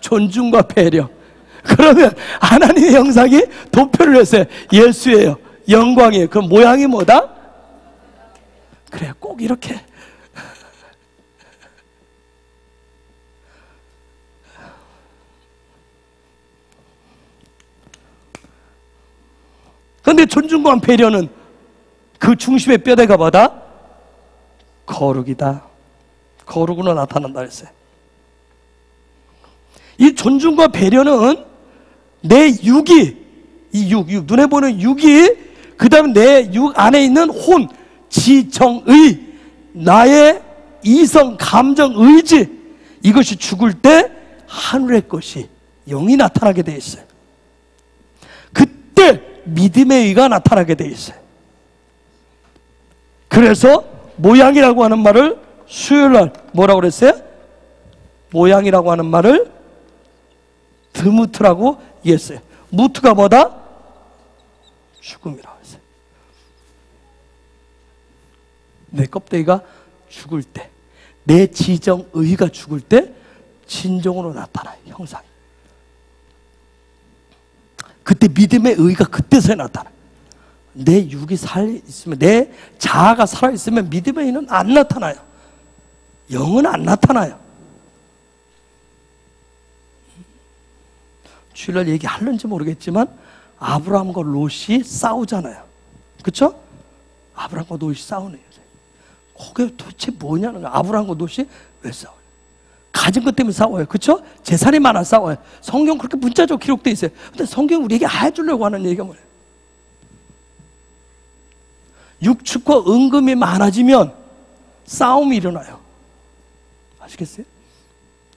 존중과 배려. 그러면 하나님의 형상이 도표를 했어요. 예수예요. 영광이에요. 그럼 모양이 뭐다? 그래, 꼭 이렇게. 그런데 존중과 배려는 그 중심의 뼈대가 뭐다? 거룩이다. 거룩으로 나타난다 했어요. 이 존중과 배려는 내 육이, 이 눈에 보는 육이, 그 다음에 내 육 안에 있는 혼, 지, 정, 의, 나의 이성, 감정, 의지, 이것이 죽을 때 하늘의 것이 영이 나타나게 되어 있어요. 그때 믿음의 의가 나타나게 되어 있어요. 그래서 모양이라고 하는 말을 수요일날 뭐라고 그랬어요? 모양이라고 하는 말을 드무트라고 얘기했어요. 무트가 뭐다? 죽음이라고 했어요. 내 껍데기가 죽을 때, 내 지정 의가 죽을 때 진정으로 나타나요. 형상이. 그때 믿음의 의가 그때서야 나타나요. 내 육이 살아있으면, 내 자아가 살아있으면 믿음의 의는 안 나타나요. 영은 안 나타나요. 주일날 얘기할는지 모르겠지만 아브라함과 롯이 싸우잖아요. 그렇죠? 아브라함과 롯이 싸우네요. 그게 도대체 뭐냐는 거야. 아브라함과 롯이 왜 싸워요? 가진 것 때문에 싸워요. 그렇죠? 재산이 많아 싸워요. 성경 그렇게 문자적으로 기록되어 있어요. 근데 성경 우리에게 해주려고 하는 얘기가 뭐예요? 육축과 은금이 많아지면 싸움이 일어나요. 아시겠어요?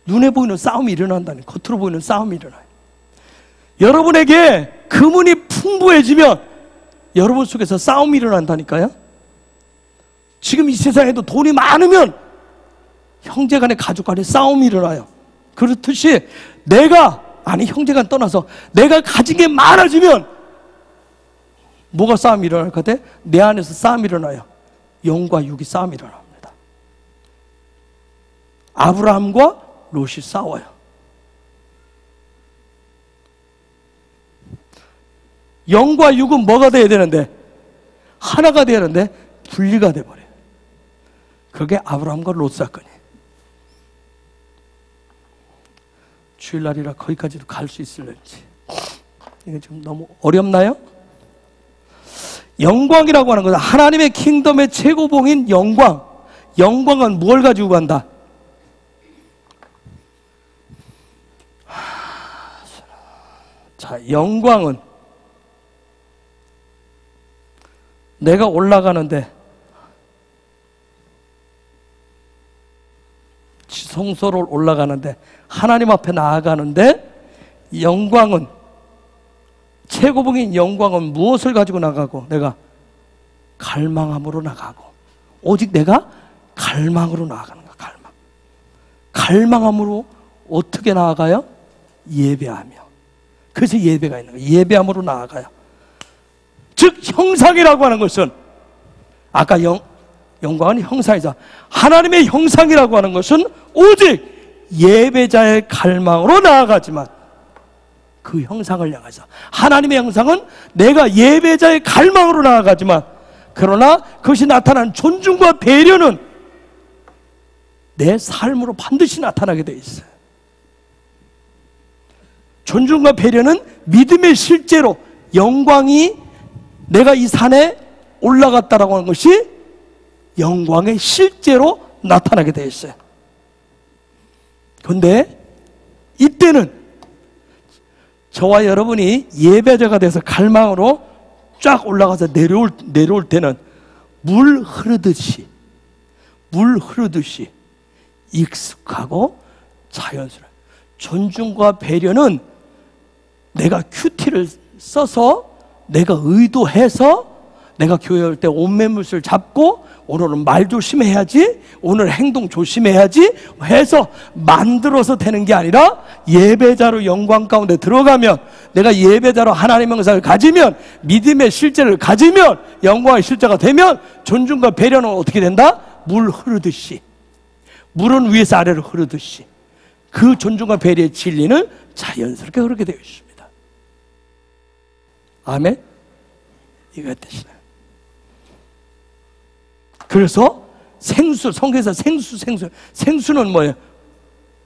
눈에 보이는 싸움이 일어난다는, 겉으로 보이는 싸움이 일어나요. 여러분에게 금은이 풍부해지면 여러분 속에서 싸움이 일어난다니까요. 지금 이 세상에도 돈이 많으면 형제간에 가족간에 싸움이 일어나요. 그렇듯이 형제간 떠나서 내가 가진 게 많아지면 뭐가 싸움이 일어날 것 같아? 내 안에서 싸움이 일어나요. 영과 육이 싸움이 일어납니다. 아브라함과 롯이 싸워요. 영과 육은 뭐가 돼야 되는데? 하나가 돼야 되는데 분리가 돼버려요. 그게 아브라함과 롯 사건이에요. 주일날이라 거기까지도 갈 수 있을런지. 이게 좀 너무 어렵나요? 영광이라고 하는 것은 하나님의 킹덤의 최고봉인 영광. 영광은 뭘 가지고 간다? 자, 영광은 내가 올라가는데, 지성소로 올라가는데, 하나님 앞에 나아가는데, 영광은, 최고봉인 영광은 무엇을 가지고 나가고? 내가 갈망함으로 나가고, 오직 내가 갈망으로 나아가는 거야. 갈망함으로 어떻게 나아가요? 예배하며. 그래서 예배가 있는 거예요. 예배함으로 나아가요. 즉 형상이라고 하는 것은, 아까 영광은 형상이죠. 하나님의 형상이라고 하는 것은 오직 예배자의 갈망으로 나아가지만, 그 형상을 향해서, 하나님의 형상은 내가 예배자의 갈망으로 나아가지만, 그러나 그것이 나타난 존중과 배려는 내 삶으로 반드시 나타나게 돼 있어요. 존중과 배려는 믿음의 실제로, 영광이 내가 이 산에 올라갔다라고 하는 것이 영광의 실제로 나타나게 되어 있어요. 그런데 이때는 저와 여러분이 예배자가 돼서 갈망으로 쫙 올라가서 내려올 때는 물 흐르듯이 익숙하고 자연스러워요. 존중과 배려는 내가 큐티를 써서, 내가 의도해서, 내가 교회 올 때 옷매무새 잡고 오늘은 말 조심해야지, 오늘 행동 조심해야지 해서 만들어서 되는 게 아니라 예배자로 영광 가운데 들어가면, 내가 예배자로 하나님의 영상을 가지면, 믿음의 실제를 가지면, 영광의 실제가 되면 존중과 배려는 어떻게 된다? 물 흐르듯이, 물은 위에서 아래로 흐르듯이 그 존중과 배려의 진리는 자연스럽게 흐르게 되어 있습니다. 아멘? 이거 뜻이네. 그래서 생수, 성경에서 생수는 뭐예요?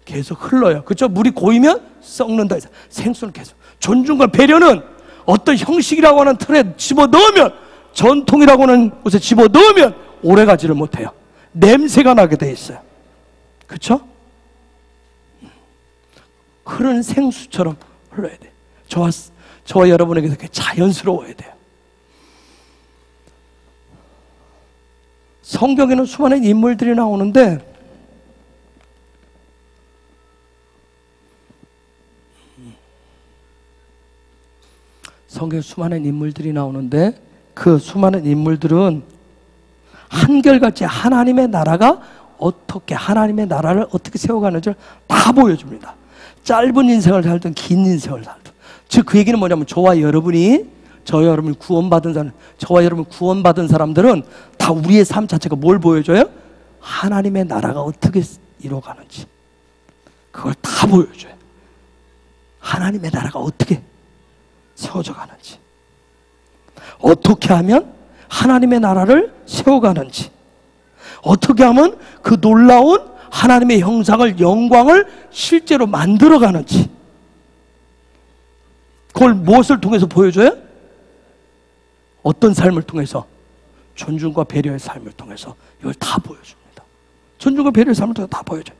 계속 흘러요. 그렇죠? 물이 고이면 썩는다 해서 생수는 계속. 존중과 배려는 어떤 형식이라고 하는 틀에 집어넣으면, 전통이라고 하는 곳에 집어넣으면 오래가지를 못해요. 냄새가 나게 돼 있어요. 그렇죠? 흐르는 생수처럼 흘러야 돼요. 저와 여러분에게서 자연스러워야 돼요. 성경에는 수많은 인물들이 나오는데, 성경에 수많은 인물들이 나오는데 그 수많은 인물들은 한결같이 하나님의 나라가 어떻게, 하나님의 나라를 어떻게 세워가는지를 다 보여줍니다. 짧은 인생을 살든 긴 인생을 살든. 즉 그 얘기는 뭐냐면, 저와 여러분이 구원받은 사람, 저와 여러분 구원받은 사람들은 다 우리의 삶 자체가 뭘 보여줘요? 하나님의 나라가 어떻게 이루어가는지 그걸 다 보여줘요. 하나님의 나라가 어떻게 세워져 가는지, 어떻게 하면 하나님의 나라를 세워가는지, 어떻게 하면 그 놀라운 하나님의 형상을, 영광을 실제로 만들어가는지, 그걸 무엇을 통해서 보여줘요? 어떤 삶을 통해서? 존중과 배려의 삶을 통해서 이걸 다 보여줍니다. 존중과 배려의 삶을 통해서 다 보여줘요.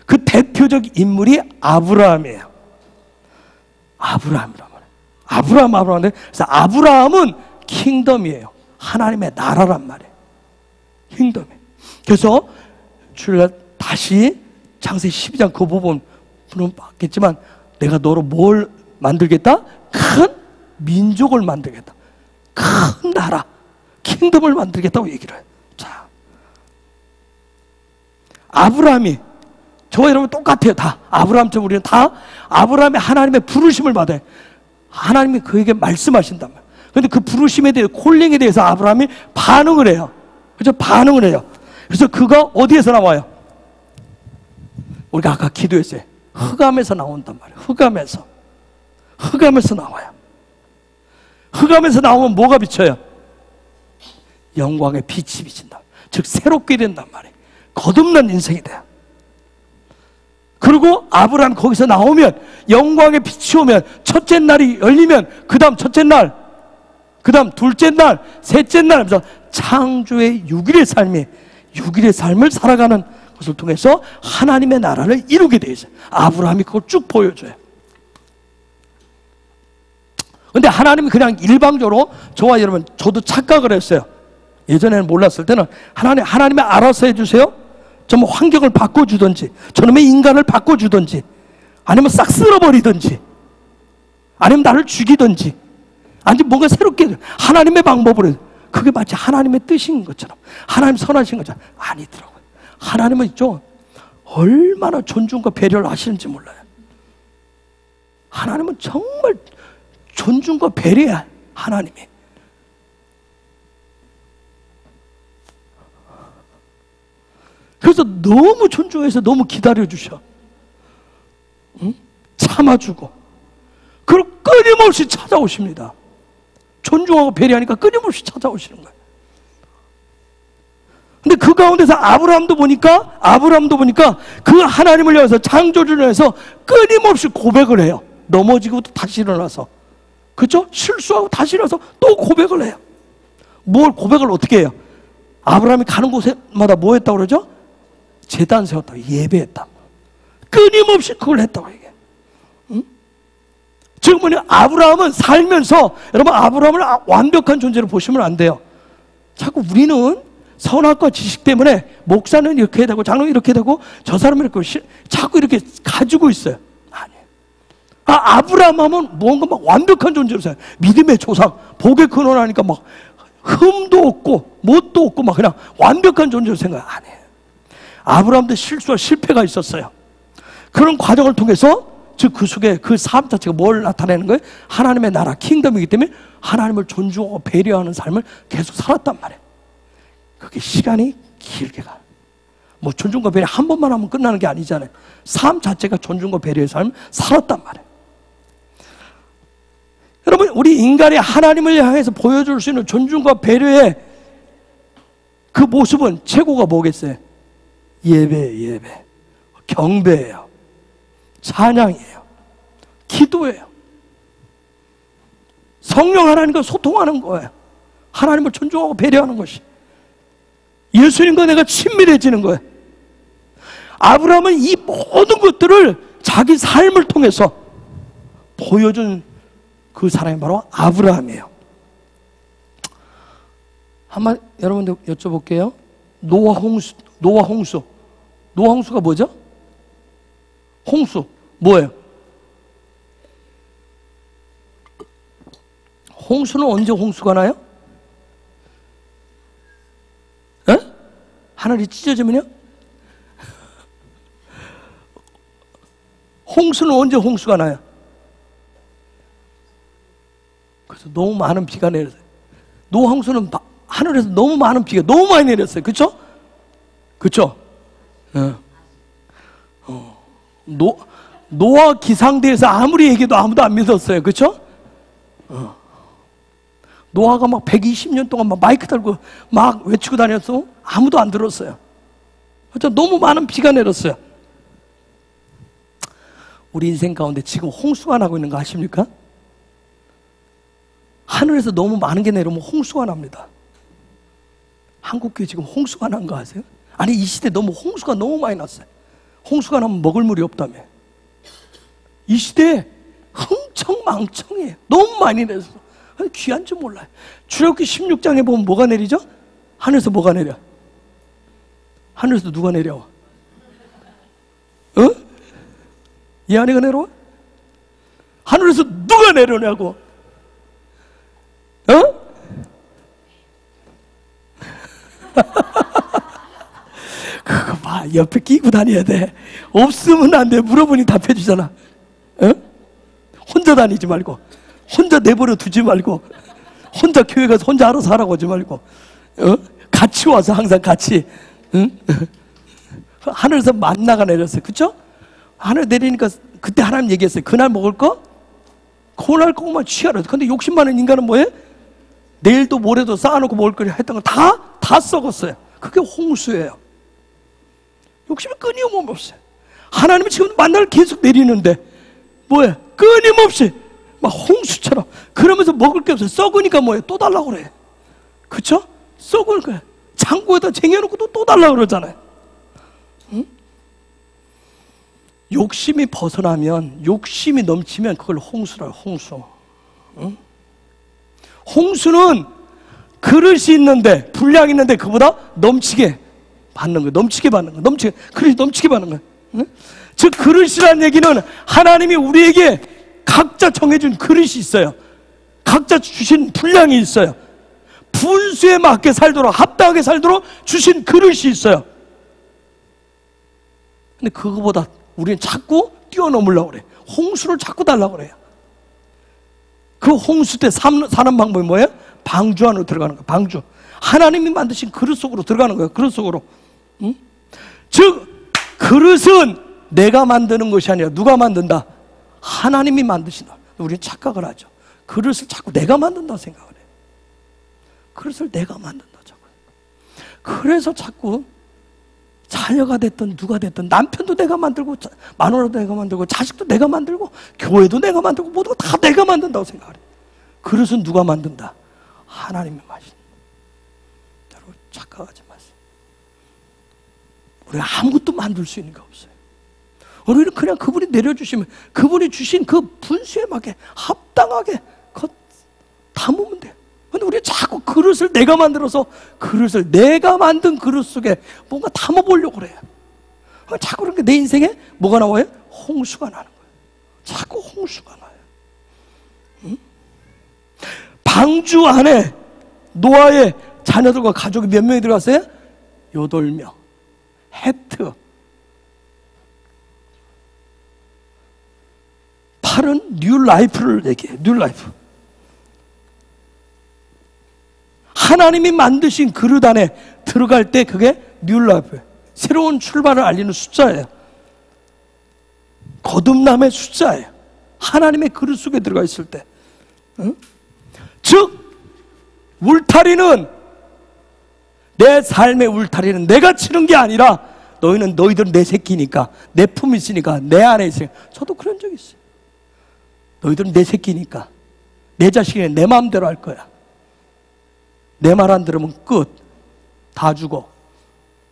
그 대표적 인물이 아브라함이에요. 아브라함이란 말이에요. 아브라함인데, 그래서 아브라함은 킹덤이에요. 하나님의 나라란 말이에요. 킹덤이에요. 그래서 주일날 다시 창세기 12장 그 부분 봤겠지만, 내가 너로 뭘 만들겠다? 큰 민족을 만들겠다. 큰 나라, 킹덤을 만들겠다고 얘기를 해요. 자, 아브라함이, 저와 여러분 똑같아요. 다 아브라함처럼 우리는 다 아브라함의 하나님의 부르심을 받아요. 하나님이 그에게 말씀하신단 말이에요. 그런데 그 부르심에 대해, 콜링에 대해서 아브라함이 반응을 해요. 그렇죠? 반응을 해요. 그래서 그가 어디에서 나와요? 우리가 아까 기도했어요. 흑암에서 나온단 말이에요. 흑암에서 나와요. 흑암에서 나오면 뭐가 비쳐요? 영광의 빛이 비친다. 즉 새롭게 된단 말이에요. 거듭난 인생이 돼요. 그리고 아브라함 거기서 나오면, 영광의 빛이 오면, 첫째 날이 열리면 그 다음 첫째 날, 그 다음 둘째 날, 셋째 날 하면서 창조의 6일의 삶을 살아가는 것을 통해서 하나님의 나라를 이루게 되어 있어요. 아브라함이 그걸 쭉 보여줘요. 근데 하나님이 그냥 일방적으로, 저와 여러분, 저도 착각을 했어요. 예전에는 몰랐을 때는 하나님이 알아서 해주세요. 좀 환경을 바꿔주든지, 저놈의 인간을 바꿔주든지, 아니면 싹 쓸어버리든지, 아니면 나를 죽이든지, 아니면 뭔가 새롭게 하나님의 방법으로 해요. 그게 마치 하나님의 뜻인 것처럼, 하나님 선하신 것처럼. 아니더라고요. 하나님은 있죠, 얼마나 존중과 배려를 하시는지 몰라요. 하나님은 정말 존중과 배려야, 하나님이. 그래서 너무 존중해서 너무 기다려주셔. 응? 참아주고. 그리고 끊임없이 찾아오십니다. 존중하고 배려하니까 끊임없이 찾아오시는 거예요. 근데 그 가운데서 아브라함도 보니까 그 하나님을 위해서, 창조주를 위해서 끊임없이 고백을 해요. 넘어지고 다시 일어나서. 그렇죠? 실수하고 다시 일어나서 또 고백을 해요. 뭘 고백을 어떻게 해요? 아브라함이 가는 곳마다 뭐 했다고 그러죠? 제단 세웠다고, 예배했다고. 끊임없이 그걸 했다고 얘기해요. 응? 지금 뭐냐, 아브라함은 살면서, 여러분 아브라함을 완벽한 존재로 보시면 안 돼요. 자꾸 우리는 선악과 지식 때문에 목사는 이렇게 되고 장로는 이렇게 되고 저 사람은 이렇게, 자꾸 이렇게 가지고 있어요. 아니에요. 아브라함 하면 뭔가 막 완벽한 존재로 살아요. 믿음의 조상, 복의 근원하니까 막 흠도 없고 뭣도 없고 막 그냥 완벽한 존재로 생각 안 해요. 아브라함도 실수와 실패가 있었어요. 그런 과정을 통해서 즉 그 속에 그 삶 자체가 뭘 나타내는 거예요? 하나님의 나라, 킹덤이기 때문에 하나님을 존중하고 배려하는 삶을 계속 살았단 말이에요. 그게 시간이 길게 가요. 뭐 존중과 배려 한 번만 하면 끝나는 게 아니잖아요. 삶 자체가 존중과 배려의 삶을 살았단 말이에요. 여러분, 우리 인간이 하나님을 향해서 보여줄 수 있는 존중과 배려의 그 모습은 최고가 뭐겠어요? 예배, 경배예요. 찬양이에요. 기도예요. 성령 하나님과 소통하는 거예요. 하나님을 존중하고 배려하는 것이. 예수님과 내가 친밀해지는 거예요. 아브라함은 이 모든 것들을 자기 삶을 통해서 보여준 그 사람이 바로 아브라함이에요. 한번 여러분들 여쭤볼게요. 노아 홍수가 뭐죠? 홍수 뭐예요? 홍수는 언제 홍수가 나요? 에? 하늘이 찢어지면요? 홍수는 언제 홍수가 나요? 그래서 너무 많은 비가 내렸어요. 노아 홍수는 하늘에서 너무 많은 비가 너무 많이 내렸어요. 그렇죠? 그렇죠? 노아 기상대에서 아무리 얘기해도 아무도 안 믿었어요. 그렇죠? 노아가 막 120년 동안 막 마이크 달고 막 외치고 다녔어. 아무도 안 들었어요. 그렇죠? 너무 많은 비가 내렸어요. 우리 인생 가운데 지금 홍수가 나고 있는 거 아십니까? 하늘에서 너무 많은 게 내려오면 홍수가 납니다. 한국교회 지금 홍수가 난 거 아세요? 아니, 이 시대 너무 홍수가 너무 많이 났어요. 홍수가 나면 먹을 물이 없다며. 이 시대에 흥청망청이에요. 너무 많이 내려서 귀한 줄 몰라요. 출애굽기 16장에 보면 뭐가 내리죠? 하늘에서 뭐가 내려? 하늘에서 누가 내려와? 이 안에가 내려와? 하늘에서 누가 내려오냐고? 그거 봐, 옆에 끼고 다녀야 돼. 없으면 안 돼. 물어보니 답해주잖아. 혼자 다니지 말고, 혼자 내버려 두지 말고, 혼자 교회 가서 혼자 알아서 하라고 하지 말고, 같이 와서 항상 같이. 하늘에서 만나가 내렸어요. 그쵸? 하늘 내리니까 그때 하나님 얘기했어요. 그날 먹을 거? 그날 것만 취하라. 근데 욕심 많은 인간은 뭐예요? 내일도 모레도 쌓아놓고 먹을 거리 했던 거 다 썩었어요. 그게 홍수예요. 욕심이 끊임없어요. 하나님은 지금 만나를 계속 내리는데 뭐예요? 끊임없이 막 홍수처럼. 그러면서 먹을 게 없어요. 썩으니까 뭐예요? 또 달라고 그래. 그쵸? 썩을 거예요. 창고에다 쟁여놓고 또 달라고 그러잖아요. 욕심이 벗어나면, 욕심이 넘치면 그걸 홍수라고. 홍수. 홍수는 그릇이 있는데, 분량이 있는데 그보다 넘치게 받는 거예요. 넘치게 받는 거예요. 그릇이 넘치게 받는 거예요. 즉 그릇이라는 얘기는 하나님이 우리에게 각자 정해준 그릇이 있어요. 각자 주신 분량이 있어요. 분수에 맞게 살도록, 합당하게 살도록 주신 그릇이 있어요. 근데 그거보다 우리는 자꾸 뛰어넘으려고 그래. 홍수를 자꾸 달라고 그래요. 그 홍수 때 사는 방법이 뭐예요? 방주 안으로 들어가는 거예요. 방주. 하나님이 만드신 그릇 속으로 들어가는 거예요. 그릇 속으로. 즉 그릇은 내가 만드는 것이 아니라 누가 만든다? 하나님이 만드신다. 우리는 착각을 하죠. 그릇을 자꾸 내가 만든다고 생각을 해요. 그릇을 내가 만든다 자꾸. 그래서 자꾸 자녀가 됐든 누가 됐든 남편도 내가 만들고 마누라도 내가 만들고 자식도 내가 만들고 교회도 내가 만들고 모두가 다 내가 만든다고 생각을 해요. 그릇은 누가 만든다? 하나님이 만드신다. 여러분 착각하지 마세요. 우리가 아무것도 만들 수 있는 게 없어요. 우리는 그냥 그분이 내려주시면 그분이 주신 그 분수에 맞게 합당하게 그거 담으면 돼요. 근데 우리가 자꾸 그릇을 내가 만들어서 그릇을 내가 만든 그릇 속에 뭔가 담아보려고 그래요. 자꾸 그렇게 내 인생에 뭐가 나와요? 홍수가 나는 거예요. 자꾸 홍수가 나요. 방주 안에 노아의 자녀들과 가족이 몇 명이 들어갔어요? 8명. 헤트. 8은 뉴 라이프를 얘기해요. 뉴 라이프. 하나님이 만드신 그릇 안에 들어갈 때 그게 뉴 라이프예요. 새로운 출발을 알리는 숫자예요. 거듭남의 숫자예요. 하나님의 그릇 속에 들어가 있을 때. 응? 즉 울타리는, 내 삶의 울타리는 내가 치는 게 아니라 너희들은 내 새끼니까, 내 품이 있으니까, 내 안에 있으니까. 저도 그런 적이 있어요. 너희들은 내 새끼니까, 내 자식이 내 마음대로 할 거야. 내 말 안 들으면 끝. 다 죽어.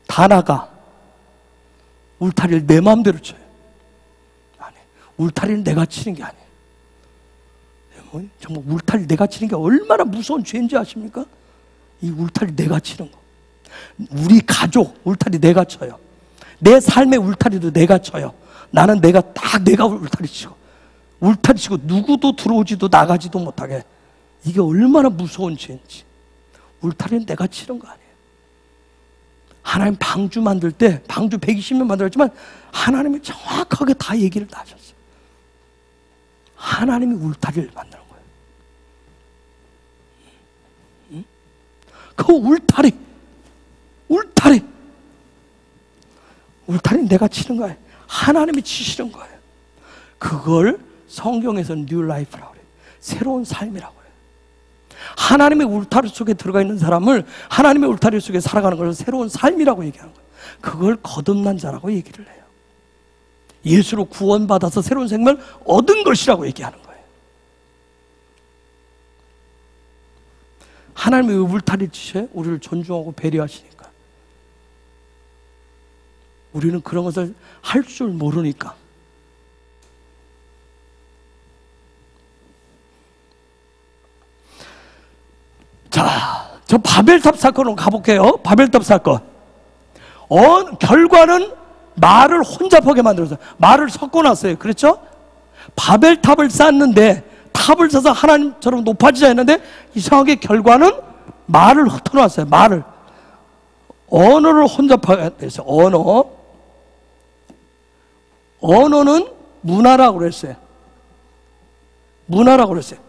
다 나가. 울타리를 내 마음대로 쳐요. 아니, 울타리는 내가 치는 게 아니에요. 정말 울타리 내가 치는 게 얼마나 무서운 죄인지 아십니까? 이 울타리 내가 치는 거. 우리 가족 울타리 내가 쳐요. 내 삶의 울타리도 내가 쳐요. 나는 내가 울타리 치고, 울타리 치고 누구도 들어오지도 나가지도 못하게. 이게 얼마나 무서운 죄인지. 울타리는 내가 치는 거 아니에요. 하나님 방주 만들 때, 방주 120년 만들었지만 하나님이 정확하게 다 얘기를 다 하셨어요. 하나님이 울타리를 만드는 거예요. 응? 그 울타리 내가 치는 거예요. 하나님이 치시는 거예요. 그걸 성경에서는 뉴 라이프라고 그래요. 새로운 삶이라고 그래요. 하나님의 울타리 속에 들어가 있는 사람을, 하나님의 울타리 속에 살아가는 것을 새로운 삶이라고 얘기하는 거예요. 그걸 거듭난 자라고 얘기를 해요. 예수로 구원받아서 새로운 생명을 얻은 것이라고 얘기하는 거예요. 하나님의 울타리 치셔요. 우리를 존중하고 배려하시니까. 우리는 그런 것을 할 줄 모르니까. 자, 저 바벨탑 사건으로 가볼게요. 바벨탑 사건. 결과는 말을 혼잡하게 만들었어요. 말을 섞어놨어요. 그렇죠? 바벨탑을 쌓는데, 탑을 쌓아서 하나님처럼 높아지자 했는데 이상하게 결과는 말을 흩어놨어요. 말을. 언어를 혼잡하게 했어요. 언어는 문화라고 그랬어요. 문화라고 그랬어요.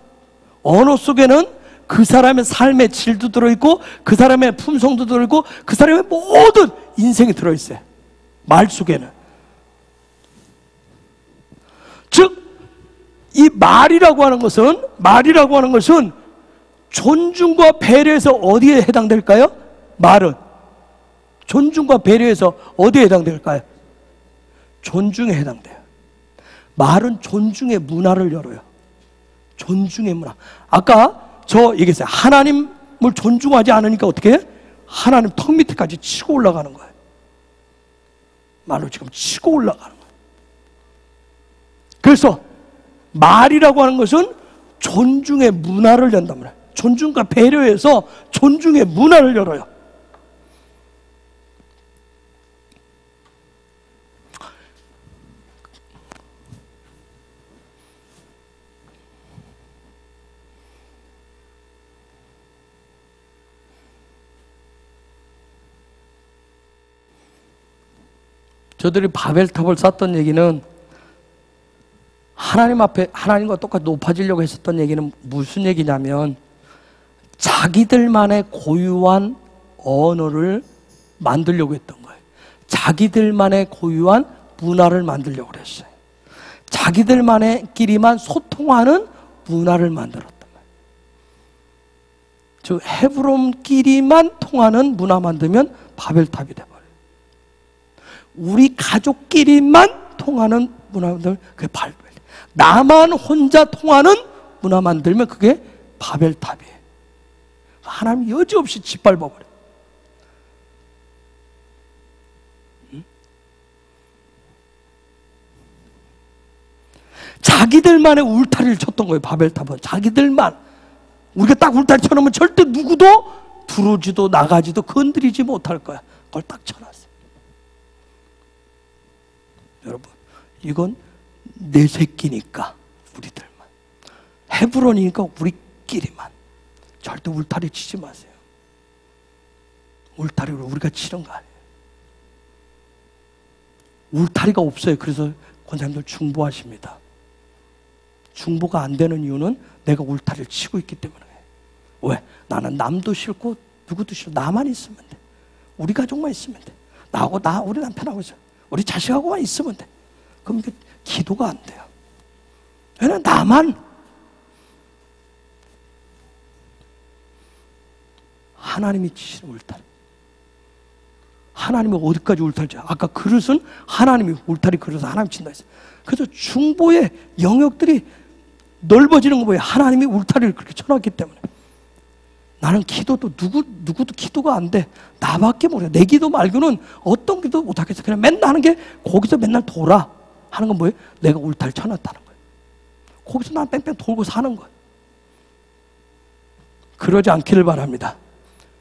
언어 속에는 그 사람의 삶의 질도 들어있고, 그 사람의 품성도 들어있고, 그 사람의 모든 인생이 들어있어요. 말 속에는. 즉, 이 말이라고 하는 것은 존중과 배려에서 어디에 해당될까요? 말은 존중과 배려에서 어디에 해당될까요? 존중에 해당돼요. 말은 존중의 문화를 열어요. 존중의 문화. 아까 저 얘기했어요. 하나님을 존중하지 않으니까 어떻게 해? 하나님 턱 밑에까지 치고 올라가는 거예요. 말로 지금 치고 올라가는 거예요. 그래서 말이라고 하는 것은 존중의 문화를 연단 말이에요. 존중과 배려에서 존중의 문화를 열어요. 저들이 바벨탑을 쌓던 얘기는 하나님 앞에 하나님과 똑같이 높아지려고 했었던 얘기는 무슨 얘기냐면, 자기들만의 고유한 언어를 만들려고 했던 거예요. 자기들만의 고유한 문화를 만들려고 그랬어요. 자기들만의끼리만 소통하는 문화를 만들었단 말이에요. 즉 헤브론끼리만 통하는 문화 만들면 바벨탑이 돼버려요. 우리 가족끼리만 통하는 문화 만들면 그게 바벨탑. 나만 혼자 통하는 문화 만들면 그게 바벨탑이에요. 하나님 여지없이 짓밟아버려요. 자기들만의 울타리를 쳤던 거예요. 바벨탑은 자기들만. 우리가 딱 울타리 쳐놓으면 절대 누구도 들어오지도 나가지도 건드리지 못할 거야. 그걸 딱 쳐놨어요. 여러분, 이건 내 새끼니까 우리들만, 헤브론이니까 우리끼리만, 절대 울타리 치지 마세요. 울타리를 우리가 치는 거 아니에요. 울타리가 없어요. 그래서 권사님들 중보하십니다. 중보가 안 되는 이유는 내가 울타리를 치고 있기 때문에. 왜? 나는 남도 싫고 누구도 싫어. 나만 있으면 돼. 우리 가족만 있으면 돼. 나하고 우리 남편하고 있어. 우리 자식하고만 있으면 돼. 그럼 이게 기도가 안 돼요. 왜냐면 나만. 하나님이 치시는 울타리. 하나님이 어디까지 울타리지? 아까 그릇은 하나님이 울타리 그릇을 하나님 친다 했어요. 그래서 중보의 영역들이 넓어지는 거 보여요. 하나님이 울타리를 그렇게 쳐놨기 때문에. 나는 기도도 누구도 기도가 안 돼. 나밖에 모르. 내 기도 말고는 어떤 기도 못 하겠어. 그냥 맨날 하는 게 거기서 맨날 돌아 하는 건 뭐예요? 내가 울타리 쳐놨다는 거예요. 거기서 난 뺑뺑 돌고 사는 거예요. 그러지 않기를 바랍니다.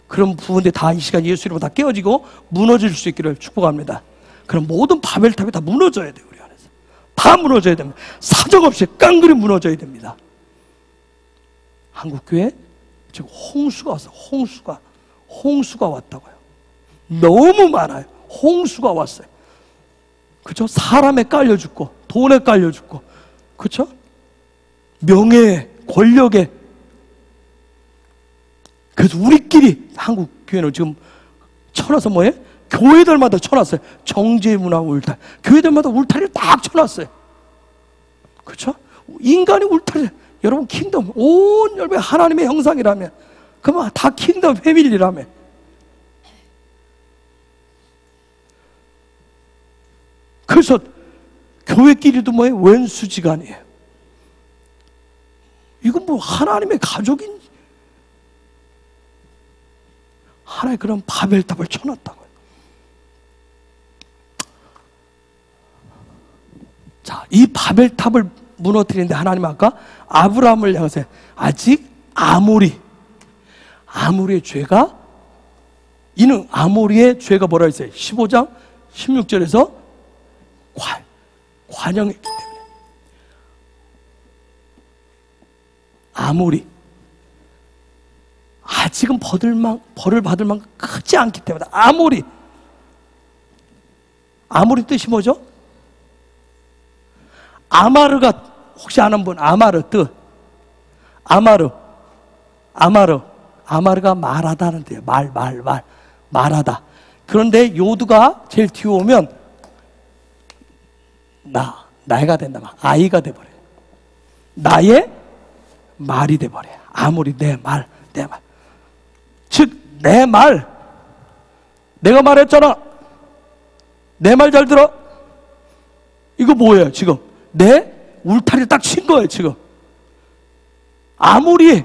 그런 부분들이 다 이 시간 예수 이름으로 다 깨어지고 무너질 수 있기를 축복합니다. 그럼 모든 바벨탑이 다 무너져야 돼요. 우리 안에서 다 무너져야 됩니다. 사정없이 깡그리 무너져야 됩니다. 한국교회 지금 홍수가 왔어요. 홍수가 왔다고요. 너무 많아요. 홍수가 왔어요. 그렇죠? 사람에 깔려 죽고 돈에 깔려 죽고, 그렇죠? 명예에, 권력에. 그래서 우리끼리 한국 교회는 지금 쳐놔서 뭐예요? 교회들마다 쳐놨어요. 정죄 문화 울타리. 교회들마다 울타리를 딱 쳐놨어요. 그렇죠? 인간이 울타리. 여러분 킹덤, 온 열배 하나님의 형상이라면, 그러면 다 킹덤 패밀리라며. 그래서 교회끼리도 뭐예요? 왼수지간이에요. 이건 뭐 하나님의 가족인, 하나의 그런 바벨탑을 쳐놨다고요. 자, 이 바벨탑을 무너뜨리는데 하나님 아까 아브라함을 향해서 아직 아모리의 죄가, 이는 아모리의 죄가 뭐라 했어요? 15장 16절에서 관영했기 때문에. 아모리 아직은 벌을 받을 만큼 크지 않기 때문에. 아모리 뜻이 뭐죠? 아마르가, 혹시 아는 분? 아마르 뜻. 아마르가 말하다는 데요. 말하다. 그런데 요두가 제일 뒤에 오면 나이가 된다. 아이가 돼버려요. 나의 말이 돼버려요. 아무리 내 말. 즉, 내 말. 내가 말했잖아. 내 말 잘 들어. 이거 뭐예요, 지금? 내 울타리 딱 친 거예요, 지금. 아무리,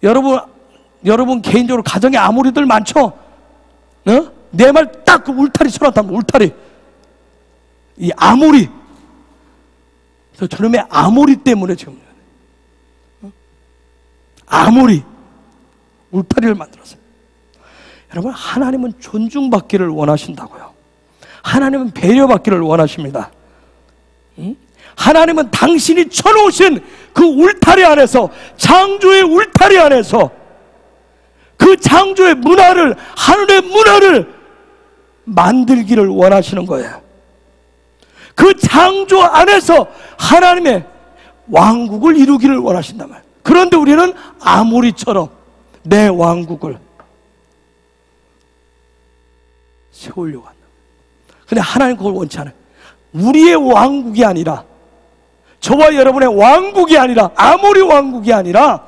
여러분 개인적으로 가정에 아무리들 많죠? 어? 내 말 딱 그 울타리 쳐놨다면, 울타리. 이 아무리. 저놈의 아무리 때문에 지금. 아무리. 울타리를 만들었어요. 여러분, 하나님은 존중받기를 원하신다고요. 하나님은 배려받기를 원하십니다. 하나님은 당신이 쳐놓으신 그 울타리 안에서, 창조의 울타리 안에서 그 창조의 문화를, 하늘의 문화를 만들기를 원하시는 거예요. 그 창조 안에서 하나님의 왕국을 이루기를 원하신단 말이에요. 그런데 우리는 아모리처럼 내 왕국을 세우려고 한다. 근데 하나님 그걸 원치 않아요. 우리의 왕국이 아니라, 저와 여러분의 왕국이 아니라, 아모리 왕국이 아니라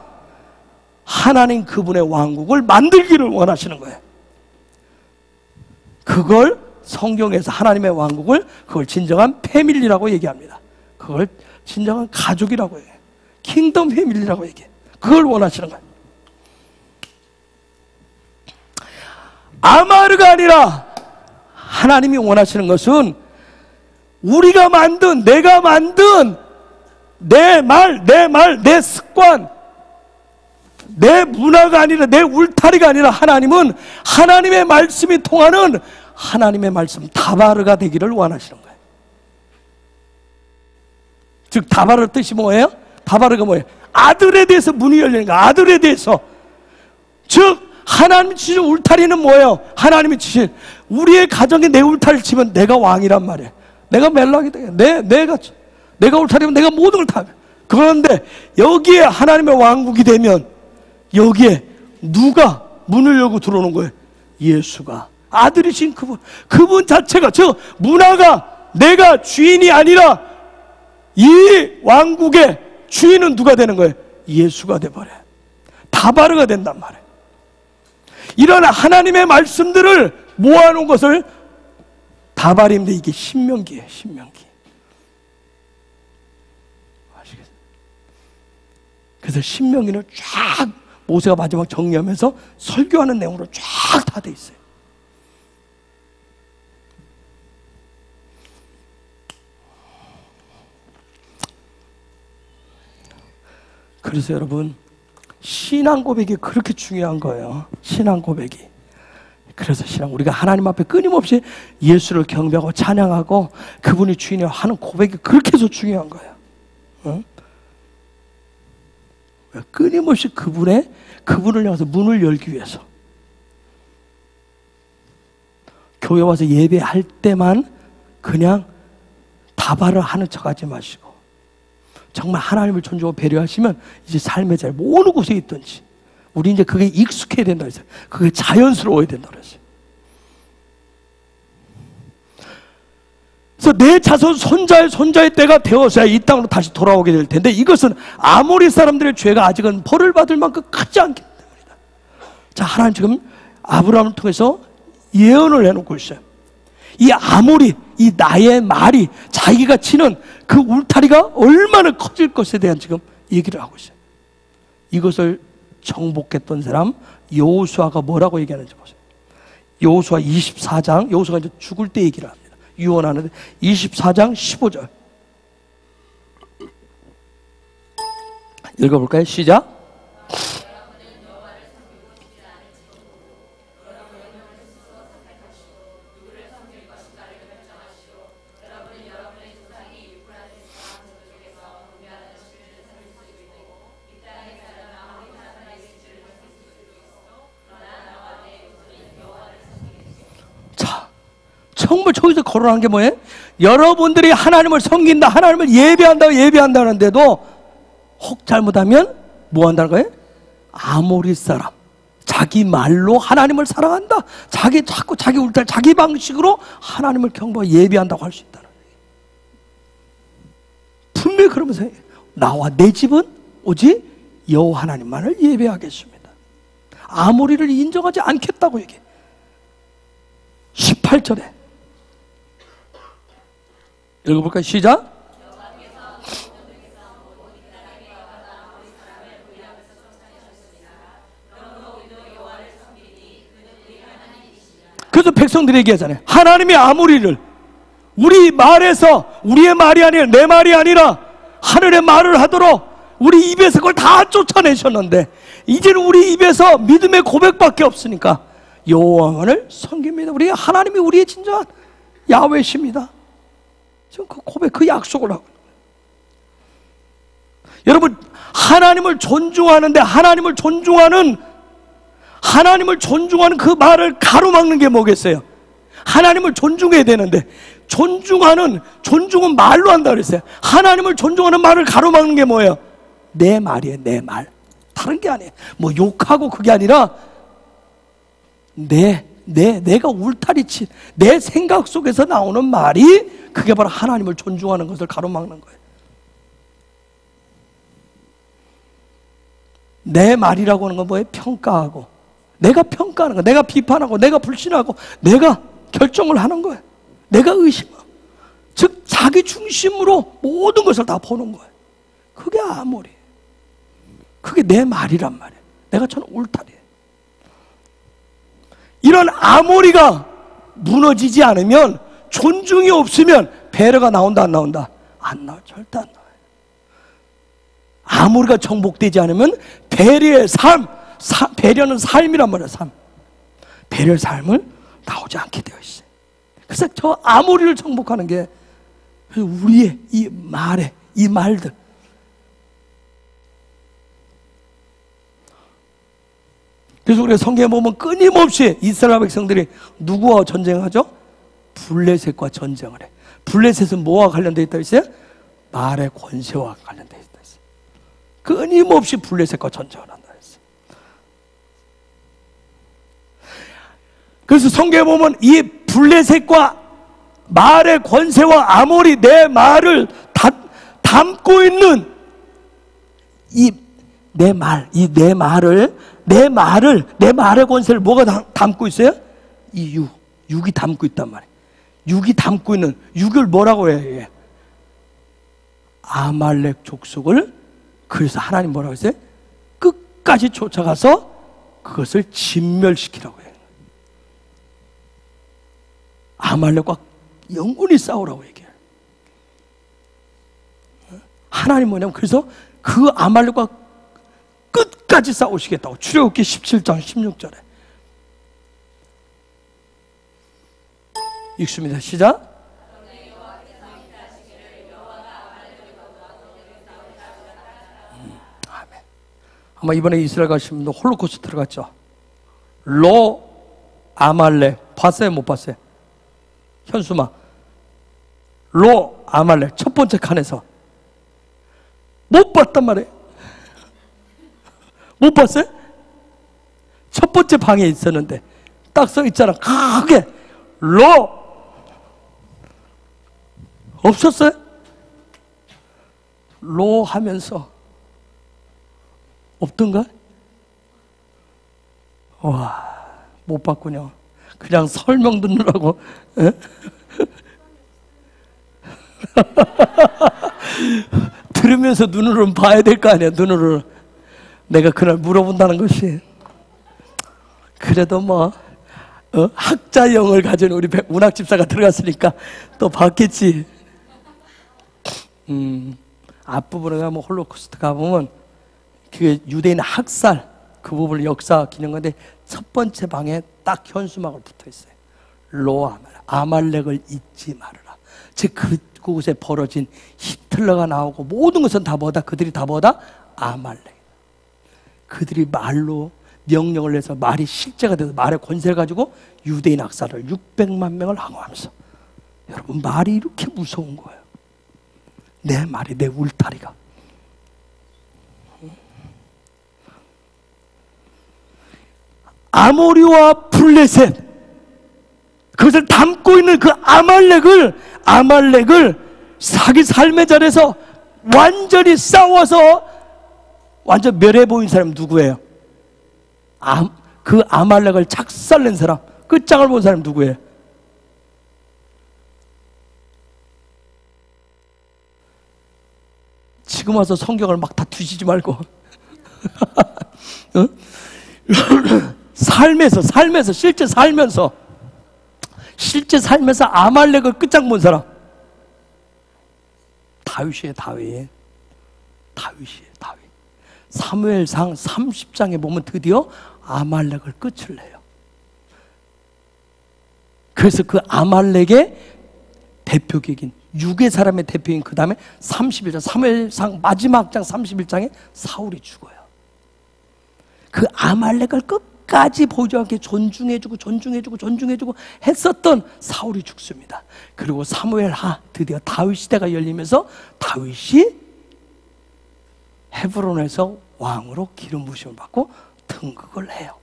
하나님 그분의 왕국을 만들기를 원하시는 거예요. 그걸 성경에서 하나님의 왕국을, 그걸 진정한 패밀리라고 얘기합니다. 그걸 진정한 가족이라고 해요. 킹덤 패밀리라고 얘기해요. 그걸 원하시는 거예요. 아마르가 아니라 하나님이 원하시는 것은 우리가 만든, 내가 만든 내 말, 내 습관, 내 문화가 아니라, 내 울타리가 아니라, 하나님은 하나님의 말씀이 통하는 하나님의 말씀, 다바르가 되기를 원하시는 거예요. 즉 다바르 뜻이 뭐예요? 다바르가 뭐예요? 아들에 대해서 문이 열리는 거야. 아들에 대해서. 즉 하나님이 치신 울타리는 뭐예요? 하나님이 치신 우리의 가정에 내 울타리를 치면 내가 왕이란 말이에요. 내가 멜락이 돼. 내가 울타리면 내가 모든 걸 다. 그런데 여기에 하나님의 왕국이 되면 여기에 누가 문을 열고 들어오는 거예요? 예수가. 아들이신 그분 자체가, 저 문화가 내가 주인이 아니라 이 왕국의 주인은 누가 되는 거예요? 예수가 돼버려요. 다바르가 된단 말이에요. 이런 하나님의 말씀들을 모아놓은 것을 다바리인데 이게 신명기예요. 신명기. 아시겠어요? 그래서 신명기는 쫙 모세가 마지막 정리하면서 설교하는 내용으로 쫙 다 돼 있어요. 그래서 여러분, 신앙 고백이 그렇게 중요한 거예요. 신앙 고백이. 그래서 우리가 하나님 앞에 끊임없이 예수를 경배하고 찬양하고 그분이 주인이라 하는 고백이 그렇게 해서 중요한 거예요. 응? 끊임없이 그분을 향해서 문을 열기 위해서. 교회 와서 예배할 때만 그냥 다발을 하는 척 하지 마시고 정말 하나님을 존중하고 배려하시면 이제 삶의 자리 어느 곳에 있든지 우리 이제 그게 익숙해야 된다 그랬어요. 그게 자연스러워야 된다 그랬어요. 그래서 내 자손 손자의 때가 되어서야 이 땅으로 다시 돌아오게 될 텐데 이것은 아모리 사람들의 죄가 아직은 벌을 받을 만큼 크지 않기 때문이다. 자, 하나님 지금 아브라함을 통해서 예언을 해놓고 있어요. 이 아모리, 이 나의 말이 자기가 치는 그 울타리가 얼마나 커질 것에 대한 지금 얘기를 하고 있어요. 이것을 정복했던 사람 여호수아가 뭐라고 얘기하는지 보세요. 여호수아 24장, 여호수아가 이제 죽을 때 얘기를 합니다. 유언하는데 24장 15절 읽어볼까요? 시작. 정말 저기서 거론한 게 뭐예요? 여러분들이 하나님을 섬긴다, 하나님을 예배한다는데도 혹 잘못하면 뭐 한다는 거예요? 아모리 사람, 자기 말로 하나님을 사랑한다, 자꾸 자기 울타리, 자기 방식으로 하나님을 경배하고 예배한다고 할 수 있다는 거예요. 분명히 그러면서 나와 내 집은 오직 여호와 하나님만을 예배하겠습니다. 아모리를 인정하지 않겠다고 얘기해. 18절에 읽어볼까요? 시작. 그래서 백성들이 얘기하잖아요. 하나님이 아모리를 우리 말에서, 우리의 말이 아니라 내 말이 아니라 하늘의 말을 하도록 우리 입에서 그걸 다 쫓아내셨는데 이제는 우리 입에서 믿음의 고백밖에 없으니까 여호와만을 섬깁니다. 우리 하나님이 우리의 진정한 야훼십니다. 지금 그 고백, 그 약속을 하고. 여러분, 하나님을 존중하는데 하나님을 존중하는 그 말을 가로막는 게 뭐겠어요? 하나님을 존중해야 되는데 존중은 말로 한다 그랬어요. 하나님을 존중하는 말을 가로막는 게 뭐예요? 내 말이에요. 내 말. 다른 게 아니에요. 뭐 욕하고 그게 아니라 내가 울타리 친 내 생각 속에서 나오는 말이 그게 바로 하나님을 존중하는 것을 가로막는 거예요. 내 말이라고 하는 건 뭐예요? 평가하고, 내가 평가하는 거, 내가 비판하고, 내가 불신하고, 내가 결정을 하는 거예요. 내가 의심하고, 즉 자기 중심으로 모든 것을 다 보는 거예요. 그게 아모리, 그게 내 말이란 말이에요. 내가 저는 울타리예요. 이런 아모리가 무너지지 않으면, 존중이 없으면 배려가 나온다 안 나온다? 안 나와요. 절대 안 나와요. 아모리가 정복되지 않으면 배려의 삶, 배려는 삶이란 말이에요. 삶. 배려의 삶을 나오지 않게 되어 있어요. 그래서 저 아모리를 정복하는 게 우리의 이 말들, 그래서 우리가 성경에 보면 끊임없이 이스라엘 백성들이 누구와 전쟁하죠? 블레셋과 전쟁을 해. 블레셋은 뭐와 관련되어 있다고 했어요? 말의 권세와 관련되어 있다고 했어요. 끊임없이 블레셋과 전쟁을 한다고 했어요. 그래서 성경에 보면 이 블레셋과 말의 권세와 아모리 내 말을 담고 있는 내 말의 권세를 뭐가 담고 있어요? 이 육이 담고 있단 말이에요. 육이 담고 있는, 육을 뭐라고 해요? 아말렉 족속을, 그래서 하나님 뭐라고 했어요? 끝까지 쫓아가서 그것을 진멸시키라고 해요. 아말렉과 영원히 싸우라고 얘기해요. 하나님 뭐냐면, 그래서 그 아말렉과 끝까지 싸우시겠다고. 출애굽기 17장 16절에 읽습니다. 시작. 아멘. 아마 이번에 이스라엘 가신 분도 홀로코스트 들어갔죠. 로 아말렉 봤어요? 못 봤어요? 현수마, 로 아말렉 첫 번째 칸에서 못 봤단 말이에요. 못 봤어요? 첫 번째 방에 있었는데 딱 써 있잖아. 크게 로 없었어요? 로 하면서 없던가? 와, 못 봤군요. 그냥 설명 듣느라고. 들으면서 눈으로는 봐야 될 거 아니야. 눈으로 내가 그날 물어본다는 것이. 그래도 뭐 학자형을 가진 우리 문학 집사가 들어갔으니까 또 봤겠지. 앞부분에 가면 홀로코스트 가보면 그 유대인 학살 그 부분을 역사 기념관인데 첫 번째 방에 딱 현수막을 붙어 있어요. 로 아말렉을 잊지 말아라. 즉 그곳에 벌어진 히틀러가 나오고 모든 것은 다 뭐다? 그들이 다 뭐다? 아말렉. 그들이 말로 명령을 내서 말이 실제가 돼서 말의 권세를 가지고 유대인 학살을 600만 명을 항호하면서. 여러분, 말이 이렇게 무서운 거예요. 내 말이, 내 울타리가. 아모리와 블레셋, 그것을 담고 있는 그 아말렉을 자기 삶의 자리에서 완전히 싸워서 완전 멸해 보인 사람은 누구예요? 그 아말렉을 작살낸 사람, 끝장을 본 사람 누구예요? 지금 와서 성경을 막 다 뒤지지 말고 삶에서 실제 살면서 아말렉을 끝장 본 사람 다윗이에요. 다윗. 사무엘상 30장에 보면 드디어 아말렉을 끝을 내요. 그래서 그 아말렉의 대표격인 6의 사람의 대표인 그 다음에 31장 사무엘상 마지막 장 31장에 사울이 죽어요. 그 아말렉을 끝까지 보조하게 존중해주고 했었던 사울이 죽습니다. 그리고 사무엘하 드디어 다윗 시대가 열리면서 다윗이 헤브론에서 왕으로 기름 부으심을 받고 등극을 해요.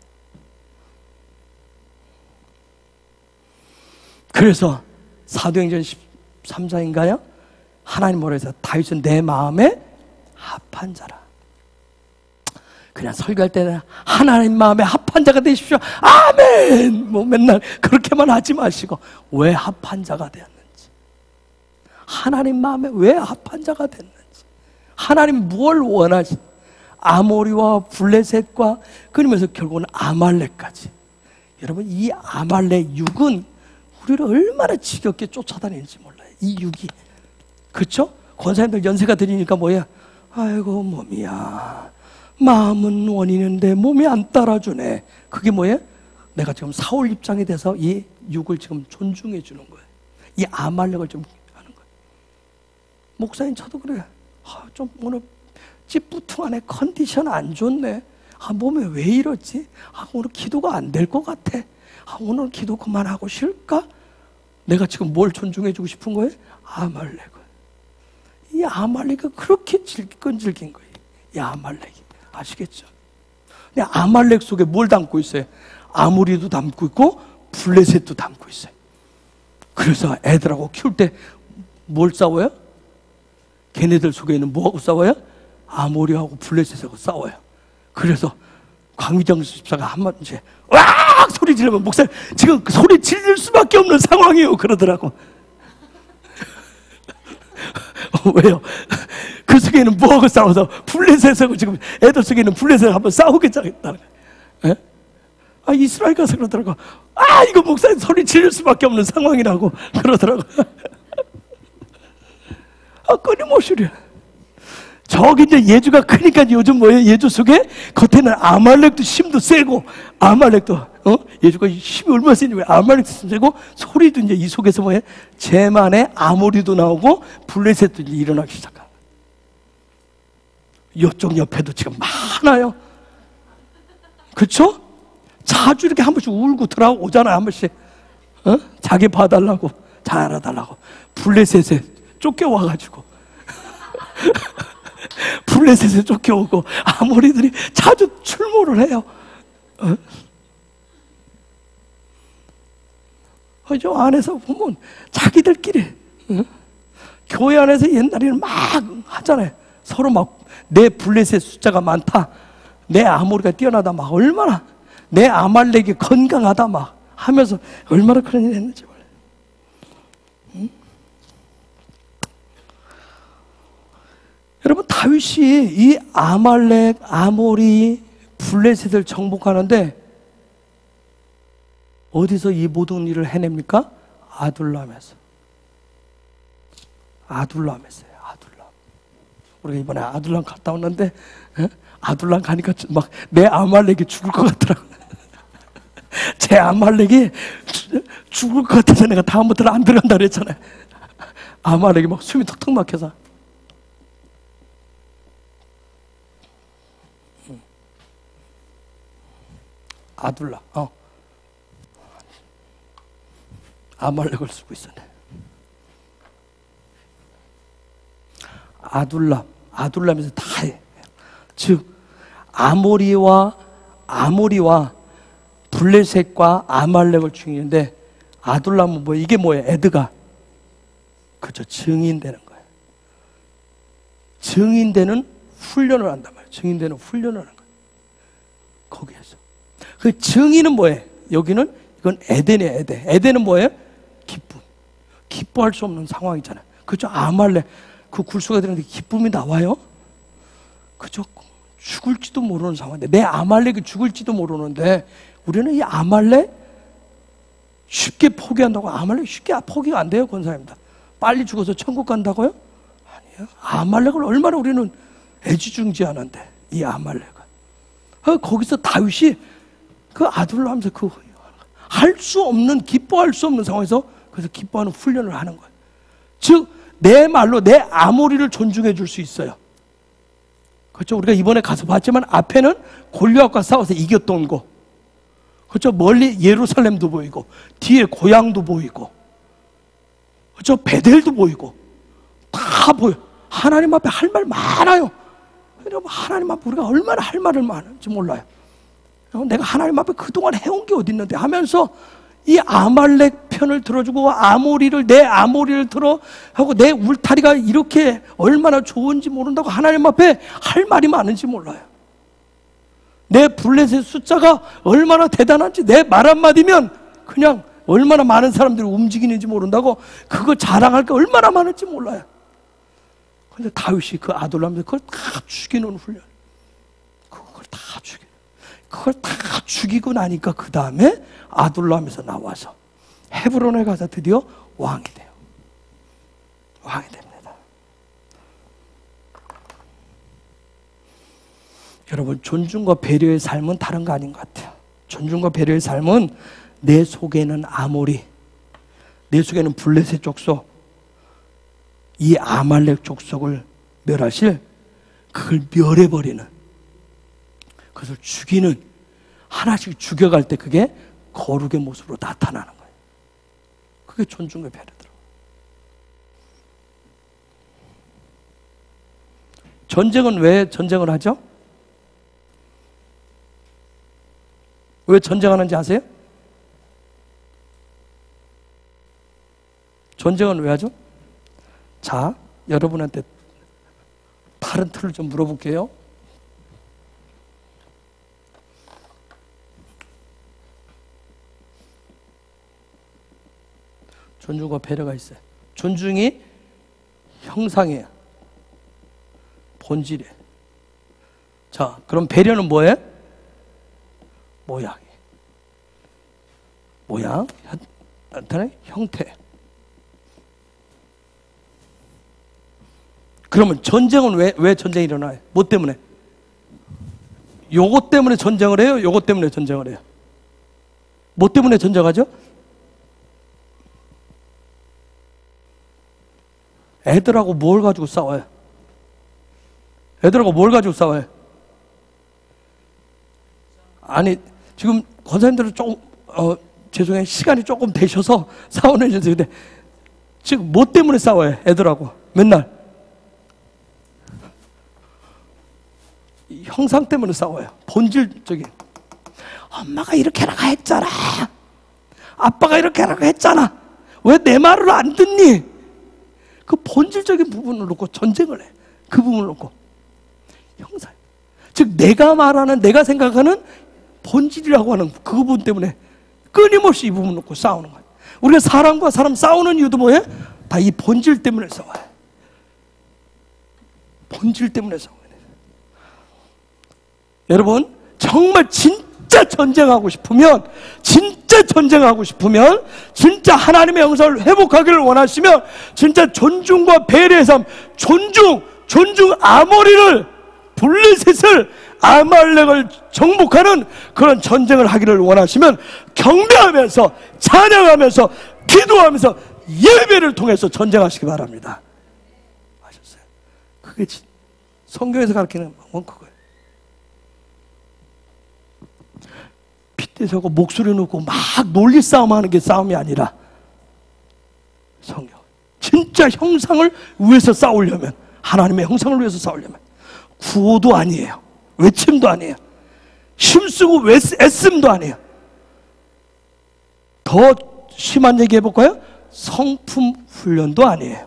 그래서 사도행전 13장인가요? 하나님 뭐라 해서 다윗은 내 마음에 합한 자라. 그냥 설교할 때는 하나님 마음에 합한 자가 되십시오. 아멘! 뭐 맨날 그렇게만 하지 마시고 왜 합한 자가 되었는지, 하나님 마음에 왜 합한 자가 됐는지, 하나님 무엇을 원하시, 아모리와 블레셋과 그러면서 결국은 아말렉까지. 여러분, 이 아말렉 육은 우리를 얼마나 지겹게 쫓아다니는지 몰라요. 이 육이. 그렇죠? 권사님들 연세가 들이니까 뭐야? 아이고 몸이야, 마음은 원이는데 몸이 안 따라주네. 그게 뭐예요? 내가 지금 사울 입장이 돼서 이 육을 지금 존중해 주는 거예요. 이 아말렉을 좀 하는 거예요. 목사님 저도 그래. 좀 오늘 찌뿌퉁하네. 컨디션 안 좋네. 몸에 왜 이러지? 오늘 기도가 안 될 것 같아. 오늘 기도 그만하고 쉴까? 내가 지금 뭘 존중해주고 싶은 거예요? 아말렉을. 이 아말렉이 그렇게 끈질긴 거예요. 이 아말렉이. 아시겠죠? 근데 아말렉 속에 뭘 담고 있어요? 아모리도 담고 있고 블레셋도 담고 있어요. 그래서 애들하고 키울 때 뭘 싸워요? 걔네들 속에 있는 뭐하고 싸워요? 아모리하고 블레셋하고 싸워요. 그래서 강미정 집사가 한번 이제 와 소리 지르면 목사님 지금 그 소리 지를 수밖에 없는 상황이에요 그러더라고. 왜요? 그 속에는 뭐하고 싸워서 블레셋하고 지금 애들 속에는 블레셋하고 한번 싸우겠다는 거예요. 이스라엘 가서 그러더라고. 이거 목사님 소리 지를 수밖에 없는 상황이라고 그러더라고. 끊임없이 저기 이제 예주가 크니까 요즘 뭐예요? 예주 속에 겉에는 아말렉도 힘도 세고 아말렉도 예주가 힘이 얼마나 세니 아말렉도 힘 세고 소리도 이제 이 속에서 뭐예요? 제만의 아모리도 나오고 블레셋도 이제 일어나기 시작하고 이쪽 옆에도 지금 많아요. 그렇죠? 자주 이렇게 한 번씩 울고 들어오잖아요. 한 번씩 자기 봐달라고 잘 알아달라고 블레셋에 쫓겨와가지고 블레셋에 쫓겨오고 아모리들이 자주 출몰을 해요. 저 안에서 보면 자기들끼리 교회 안에서 옛날에는 막 하잖아요. 서로 막 내 블레셋 숫자가 많다, 내 아모리가 뛰어나다, 막 얼마나 내 아말렉이 건강하다 막 하면서 얼마나 그런 일 했는지 몰라요. 여러분 다윗이 이 아말렉, 아모리, 블레셋을 정복하는데 어디서 이 모든 일을 해냅니까? 아둘람에서. 아둘람에서요. 아둘람. 우리가 이번에 아둘람 갔다 왔는데 아둘람 가니까 막 내 아말렉이 죽을 것 같더라고. 제 아말렉이 죽을 것 같아서 내가 다음부터는 안 들어간다 그랬잖아요. 아말렉이 막 숨이 턱턱 막혀서. 아둘람, 아말렉을 쓰고 있었네. 아둘람에서 다 해. 즉 아모리와 블레셋과 아말렉을 죽이는데 아둘람은 뭐 이게 뭐예요? 에드가 그죠? 증인되는 거예요. 증인되는 훈련을 한단 말이에요. 증인되는 훈련을 하는 거예요. 거기에서 그 증인은 뭐예요? 여기는 이건 에덴이에요. 에덴. 에덴은 뭐예요? 기쁨. 기뻐할 수 없는 상황이잖아요. 그죠? 아말렉 그 굴수가 되는데 기쁨이 나와요? 그죠? 죽을지도 모르는 상황인데 내 아말렉이 죽을지도 모르는데 우리는 이 아말렉 쉽게 포기한다고? 아말렉 쉽게 포기가 안 돼요. 권사입니다. 빨리 죽어서 천국 간다고요? 아니에요. 아말렉을 얼마나 우리는 애지중지하는데 이 아말렉은 거기서 다윗이 그 아둘람 하면서 그 할 수 없는 기뻐할 수 없는 상황에서 그래서 기뻐하는 훈련을 하는 거예요. 즉 내 말로 내 아모리를 존중해 줄 수 있어요. 그렇죠? 우리가 이번에 가서 봤지만 앞에는 골리앗과 싸워서 이겼던 거, 그렇죠? 멀리 예루살렘도 보이고 뒤에 고향도 보이고, 그렇죠? 베델도 보이고 다 보여. 하나님 앞에 할 말 많아요. 여러분 하나님 앞에 우리가 얼마나 할 말을 많은지 몰라요. 내가 하나님 앞에 그동안 해온 게 어디 있는데 하면서 이 아말렉 편을 들어주고 내 아모리를 들어 하고 내 울타리가 이렇게 얼마나 좋은지 모른다고 하나님 앞에 할 말이 많은지 몰라요. 내 블레셋 숫자가 얼마나 대단한지 내 말 한마디면 그냥 얼마나 많은 사람들이 움직이는지 모른다고 그거 자랑할 게 얼마나 많은지 몰라요. 근데 다윗이 그 아둘람에서 그걸 다 죽이는 훈련, 그걸 다 죽이고 나니까 그 다음에 아둘람에서 나와서 헤브론에 가서 드디어 왕이 돼요. 왕이 됩니다. 여러분 존중과 배려의 삶은 다른 거 아닌 것 같아요. 존중과 배려의 삶은 내 속에는 아모리, 내 속에는 블레셋 족속, 이 아말렉 족속을 멸하실 그걸 멸해버리는, 그것을 죽이는, 하나씩 죽여갈 때 그게 거룩의 모습으로 나타나는 거예요. 그게 존중과 배려더라고요. 전쟁은 왜 전쟁을 하죠? 왜 전쟁하는지 아세요? 전쟁은 왜 하죠? 자, 여러분한테 다른 틀을 좀 물어볼게요. 존중과 배려가 있어요. 존중이 형상이에요. 본질이에요. 자, 그럼 배려는 뭐예요? 모양이에요. 모양, 나타나는 형태. 그러면 전쟁은 왜 전쟁이 일어나요? 뭐 때문에? 요것 때문에 전쟁을 해요? 요것 때문에 전쟁을 해요? 뭐 때문에 전쟁하죠? 애들하고 뭘 가지고 싸워요? 애들하고 뭘 가지고 싸워요? 아니, 지금 권사님들은 조금, 죄송해요. 시간이 조금 되셔서 싸우는 중인데, 지금 뭐 때문에 싸워요? 애들하고. 맨날. 형상 때문에 싸워요. 본질적인. 엄마가 이렇게 하라고 했잖아. 아빠가 이렇게 하라고 했잖아. 왜 내 말을 안 듣니? 그 본질적인 부분을 놓고 전쟁을 해. 그 부분을 놓고. 형상. 즉 내가 말하는, 내가 생각하는 본질이라고 하는 그 부분 때문에 끊임없이 이 부분을 놓고 싸우는 거예요. 우리가 사람과 사람 싸우는 이유도 뭐예요? 다 이 본질 때문에 싸워요. 본질 때문에 싸워요. 여러분, 정말 진짜 전쟁하고 싶으면, 진짜 전쟁하고 싶으면, 진짜 하나님의 형상을 회복하기를 원하시면, 진짜 존중과 배려의 삶, 존중 아모리를, 블레셋을, 아말렉을 정복하는 그런 전쟁을 하기를 원하시면, 경배하면서, 찬양하면서, 기도하면서, 예배를 통해서 전쟁하시기 바랍니다. 아셨어요? 그게 성경에서 가르치는 건 그거예요. 핏대서고 목소리 놓고 막 논리 싸움하는 게 싸움이 아니라, 성경 진짜 형상을 위해서 싸우려면, 하나님의 형상을 위해서 싸우려면 구호도 아니에요, 외침도 아니에요, 힘쓰고 애씀도 아니에요. 더 심한 얘기 해볼까요? 성품 훈련도 아니에요.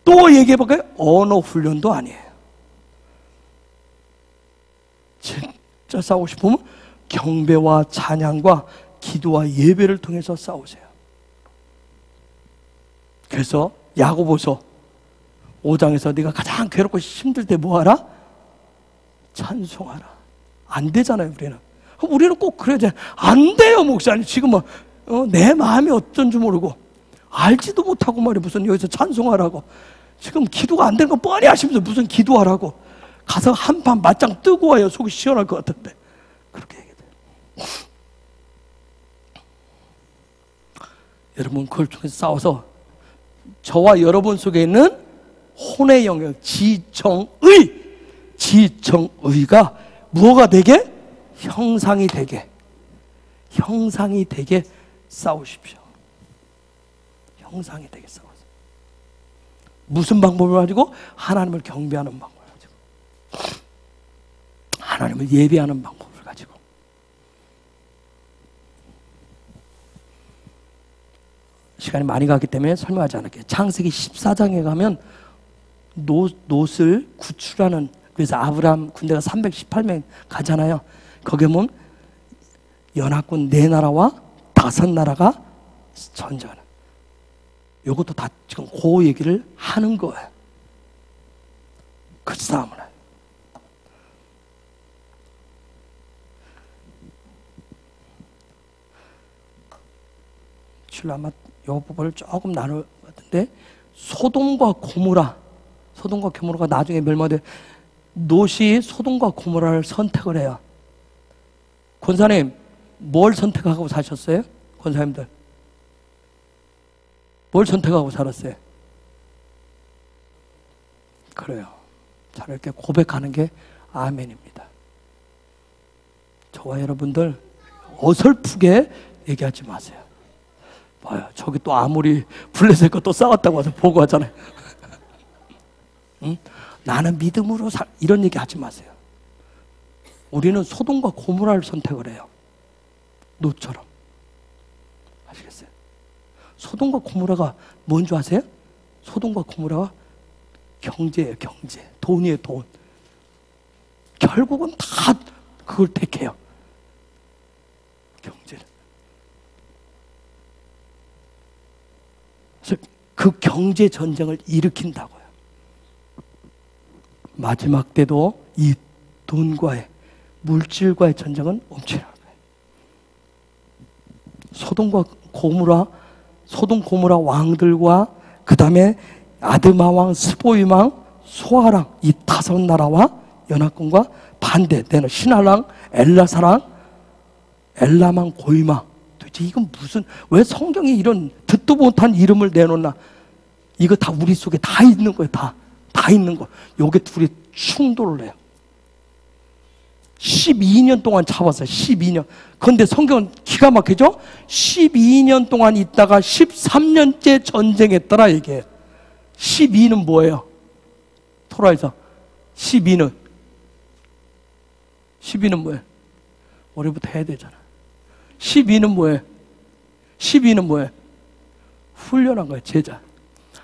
또 얘기해볼까요? 언어 훈련도 아니에요. 진짜 싸우고 싶으면 경배와 찬양과 기도와 예배를 통해서 싸우세요. 그래서 야고보서 5장에서 네가 가장 괴롭고 힘들 때 뭐하라? 찬송하라. 안 되잖아요. 우리는 꼭 그래야 돼. 안 돼요, 목사님. 지금 내 마음이 어쩐지 모르고 알지도 못하고 말이야. 무슨 여기서 찬송하라고. 지금 기도가 안 되는 거 뻔히 아시면서 무슨 기도하라고. 가서 한판 맞짱 뜨고 와요. 속이 시원할 것 같은데. 그렇게 얘기해요. 여러분, 그걸 통해서 싸워서 저와 여러분 속에 있는 혼의 영역, 지정의가 무엇가 되게? 형상이 되게 싸우십시오. 형상이 되게 싸우세요. 무슨 방법을 가지고? 하나님을 경배하는 방법을 가지고, 하나님을 예배하는 방법을 가지고. 시간이 많이 가기 때문에 설명하지 않을게요. 창세기 14장에 가면 롯을 구출하는, 그래서 아브라함 군대가 318명 가잖아요. 거기에 보면 연합군 4나라와 5나라가 전쟁하는, 이것도 다 지금 그 얘기를 하는 거예요. 그 싸움을 해요. 아마 이 부분을 조금 나눌 것 같은데, 소돔과 고모라가 나중에 멸망돼, 롯이 소돔과 고모라를 선택을 해요. 권사님, 뭘 선택하고 사셨어요? 권사님들 뭘 선택하고 살았어요? 그래요. 잘 이렇게 고백하는 게 아멘입니다. 저와 여러분들 어설프게 얘기하지 마세요. 봐요, 저기 또 아무리 블레셋 거 또 싸웠다고 해서 보고 하잖아요. 응? 나는 믿음으로 이런 얘기 하지 마세요. 우리는 소돔과 고모라를 선택을 해요. 롯처럼. 아시겠어요? 소돔과 고모라가 뭔 줄 아세요? 소돔과 고모라가 경제예요, 경제. 돈이에요, 돈. 결국은 다 그걸 택해요. 경제를. 그래서 그 경제 전쟁을 일으킨다고요. 마지막 때도 이 돈과의, 물질과의 전쟁은 엄청난 거예요. 소돔 고모라 왕들과 그 다음에 아드마 왕, 스보임 왕, 소아랑, 이 5나라와 연합군과 반대되는 신하랑, 엘라사랑, 엘라망, 고이마. 도대체 이건 무슨, 왜 성경에 이런 듣도 못한 이름을 내놓나? 이거 다 우리 속에 다 있는 거예요. 다 있는 거. 요게 둘이 충돌을 해요. 12년 동안 잡았어요. 12년. 그런데 성경은 기가 막히죠? 12년 동안 있다가 13년째 전쟁했더라 이게. 12는 뭐예요? 토라에서 12는 뭐예요? 올해부터 해야 되잖아. 12는 뭐예요? 12는 뭐예요? 훈련한 거예요. 제자.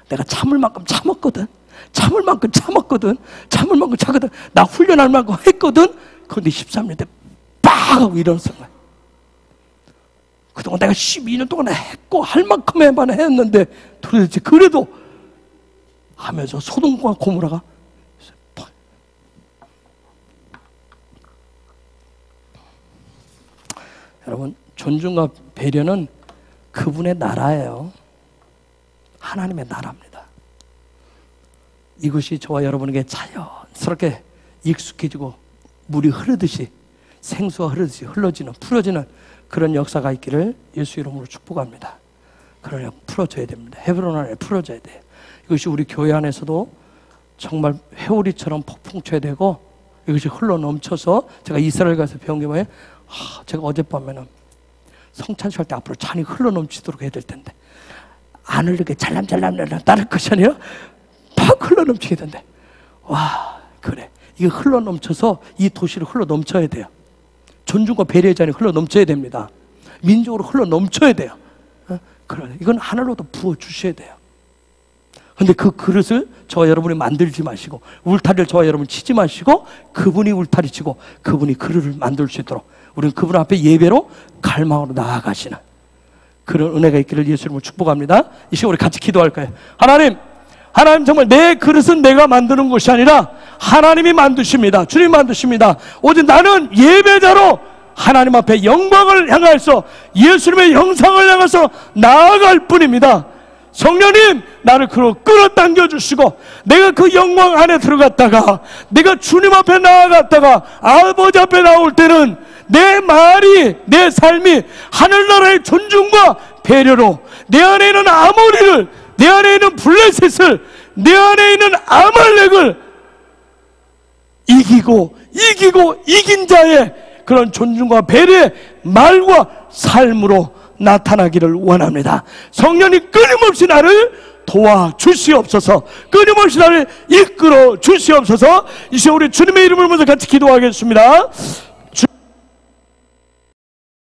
내가 참을 만큼 참았거든. 참을 만큼 참았거든. 참을 만큼 참거든. 나 훈련할 만큼 했거든. 그런데 13년 때 빡 하고 일어났어. 그동안 내가 12년 동안 했고 할 만큼만 했는데 도대체 그래도 하면서 소돔과 고모라가 여러분, 존중과 배려는 그분의 나라예요. 하나님의 나라입니다. 이것이 저와 여러분에게 자연스럽게 익숙해지고 물이 흐르듯이, 생수가 흐르듯이 흘러지는, 풀어지는 그런 역사가 있기를 예수 이름으로 축복합니다. 그러나 풀어져야 됩니다. 헤브론 안에 풀어져야 돼요. 이것이 우리 교회 안에서도 정말 회오리처럼 폭풍 쳐야 되고, 이것이 흘러 넘쳐서, 제가 이스라엘 가서 배운 게 뭐예요? 제가 어젯밤에는 성찬식 할 때 앞으로 잔이 흘러 넘치도록 해야 될 텐데, 안 흘리게 잘람잘람 따를 것이 아니라 팍 흘러 넘치게 된대. 와, 그래. 이게 흘러 넘쳐서 이 도시를 흘러 넘쳐야 돼요. 존중과 배려의 잔이 흘러 넘쳐야 됩니다. 민족으로 흘러 넘쳐야 돼요. 그래, 이건 하늘로도 부어 주셔야 돼요. 근데 그 그릇을 저와 여러분이 만들지 마시고, 울타리를 저와 여러분 치지 마시고, 그분이 울타리 치고 그분이 그릇을 만들 수 있도록 우리는 그분 앞에 예배로 갈망으로 나아가시는 그런 은혜가 있기를 예수 이름으로 축복합니다. 이 시간 우리 같이 기도할 거예요. 하나님 정말 내 그릇은 내가 만드는 것이 아니라 하나님이 만드십니다. 주님 만드십니다. 오직 나는 예배자로 하나님 앞에 영광을 향해서 예수님의 형상을 향해서 나아갈 뿐입니다. 성령님, 나를 그로 끌어당겨 주시고, 내가 그 영광 안에 들어갔다가, 내가 주님 앞에 나아갔다가 아버지 앞에 나올 때는 내 말이, 내 삶이 하늘나라의 존중과 배려로 내 안에 있는 아모리를, 내 안에 있는 블레셋을, 내 안에 있는 아말렉을 이긴 자의 그런 존중과 배려의 말과 삶으로 나타나기를 원합니다. 성령이 끊임없이 나를 도와주시옵소서. 끊임없이 나를 이끌어 주시옵소서. 이제 우리 주님의 이름을 먼저 같이 기도하겠습니다.